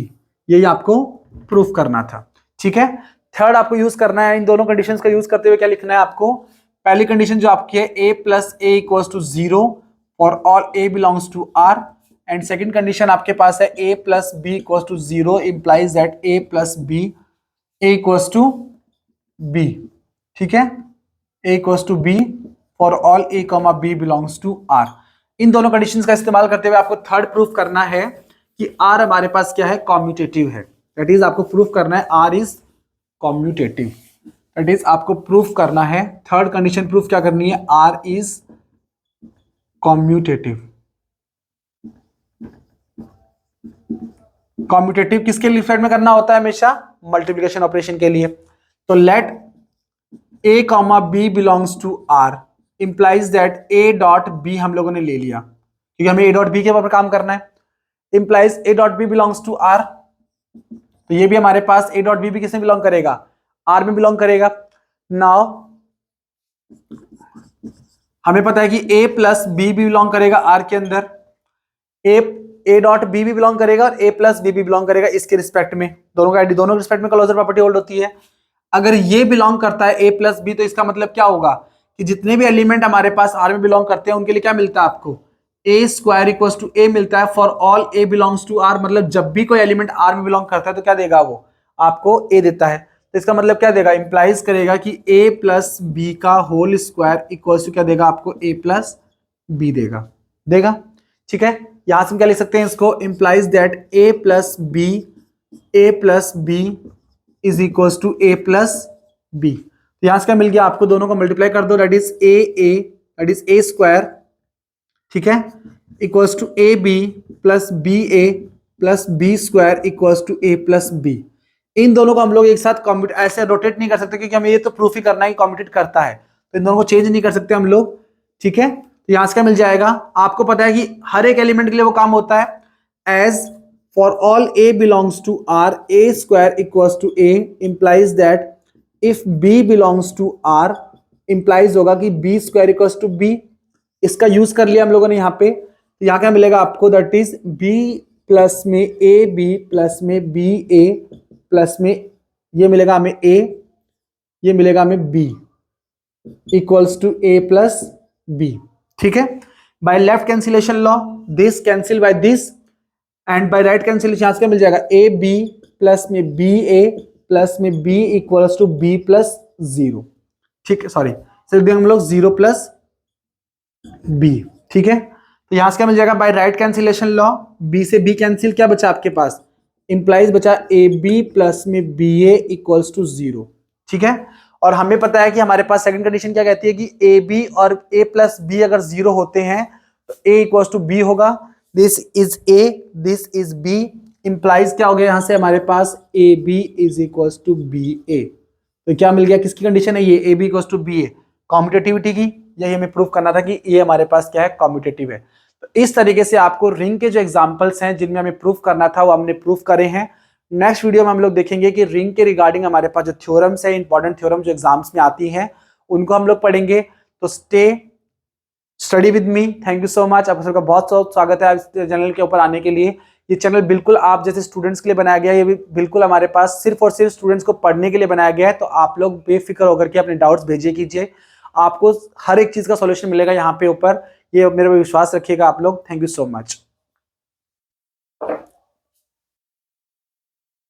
यही आपको प्रूफ करना था। ठीक है, थर्ड आपको यूज करना है, इन दोनों कंडीशंस का यूज करते हुए क्या लिखना है आपको? पहली कंडीशन जो आपकी है a plus a equals to 0 for all a belongs to r, and second condition आपके पास है a plus b equals to 0 implies that a plus b a equals to b। ठीक है, a equals to b for all a comma b belongs to r। इन दोनों conditions का इस्तेमाल करते हुए आपको थर्ड प्रूफ करना है कि r हमारे पास क्या है? कॉम्यूटेटिव है। दैट इज आपको प्रूफ करना है r is commutative. That is आपको प्रूफ करना है, थर्ड कंडीशन प्रूफ क्या करनी है? r is commutative. कॉम्यूटेटिव किसके रिस्पेक्ट में करना होता है? हमेशा मल्टीप्लिकेशन ऑपरेशन के लिए। तो let a comma b belongs to r implies that a dot b हम लोगों ने ले लिया, क्योंकि हमें a डॉट b के ऊपर काम करना है। Implies a dot b belongs to r, तो ये भी हमारे पास a डॉट b भी किसमें बिलोंग करेगा? r में बिलोंग करेगा। नाउ हमें पता है कि ए प्लस बी भी बिलोंग करेगा आर के अंदर, ए डॉट बी भी बिलोंग करेगा और ए प्लस बी भी बिलोंग करेगा इसके रिस्पेक्ट में, दोनों का आईडी दोनों के रिस्पेक्ट में क्लोजर प्रॉपर्टी होल्ड होती है। अगर ये बिलोंग करता है ए प्लस बी, तो इसका मतलब क्या होगा कि जितने भी एलिमेंट हमारे पास आर में बिलोंग करते हैं उनके लिए क्या मिलता है आपको, a square equals to a मिलता है for all A belongs to r. मतलब जब भी कोई एलिमेंट आर में बिलोंग करता है तो क्या देगा, वो आपको ए देता है। तो इसका मतलब क्या देगा, इंप्लाइज करेगा कि ए प्लस बी का होल स्क्वायर इक्वल्स टू क्या देगा आपको, ए प्लस बी देगा। ठीक है, यहां से हम क्या लिख सकते हैं इसको, implies that A plus b is equals to a plus b. तो यहां से क्या मिल गया आपको, दोनों को मल्टीप्लाई कर दो, दैट इज ए स्क्वायर, ठीक है, equals to a b plus b square equals to a plus b. इन दोनों को हम लोग एक साथ ऐसे रोटेट नहीं कर सकते क्योंकि हमें ये तो प्रूफ ही करना है कॉम्यूटेट करता है, तो इन दोनों को चेंज नहीं कर सकते हम लोग। ठीक है, तो यहां से क्या मिल जाएगा, आपको पता है कि हर एक एलिमेंट के लिए वो काम होता है, as for all A belongs to R A square equals to a implies that if b belongs to are, implies होगा कि b square equals to b. इसका यूज कर लिया हम लोगों ने यहाँ पे, तो यहाँ क्या मिलेगा आपको, दैट इज बी प्लस में ए बी प्लस में बी ए प्लस में ये मिलेगा हमें ए, ये मिलेगा हमें b equals to a plus b. ठीक है, by left cancellation law this cancel by this and by right cancellation क्या मिल जाएगा, ए बी प्लस में बी ए प्लस में b equals to b plus zero. ठीक है, सॉरी सिर्फ हम लोग जीरो प्लस बी। ठीक है, तो यहां से क्या मिल जाएगा, by right cancellation law b से बी कैंसिल, क्या बचा आपके पास, इंप्लाइज बचा ए बी प्लस में b a equals to zero. ठीक है, और हमें पता है कि हमारे पास सेकंड कंडीशन क्या कहती है कि ए बी और ए प्लस बी अगर जीरो होते हैं तो ए इक्वल्स टू बी होगा, this is a this is b, implies क्या हो गया यहां से हमारे पास a b is equals to b a. तो क्या मिल गया, किसकी कंडीशन है ये, a b equals to b a, commutativity की। यही हमें प्रूव करना था कि ये हमारे पास क्या है, कॉम्यूटेटिव है। तो इस तरीके से आपको रिंग के जो एग्जांपल्स हैं जिनमें हमें प्रूफ करना था वो हमने प्रूफ करे हैं। नेक्स्ट वीडियो में हम लोग देखेंगे कि रिंग के रिगार्डिंग हमारे पास जो थ्योरम्स है, इंपॉर्टेंट थ्योरम जो एग्जाम्स में आती हैं उनको हम लोग पढ़ेंगे। तो study with me, thank you so much. आप सबका बहुत बहुत स्वागत है इस चैनल के ऊपर आने के लिए। ये चैनल बिल्कुल आप जैसे स्टूडेंट्स के लिए बनाया गया है, ये भी बिल्कुल हमारे पास सिर्फ और सिर्फ स्टूडेंट्स को पढ़ने के लिए बनाया गया है। तो आप लोग बेफिक्र होकर के अपने डाउट्स भेजिए कीजिए, आपको हर एक चीज का सॉल्यूशन मिलेगा यहाँ पे ऊपर, ये मेरे पे विश्वास रखिएगा आप लोग। Thank you so much.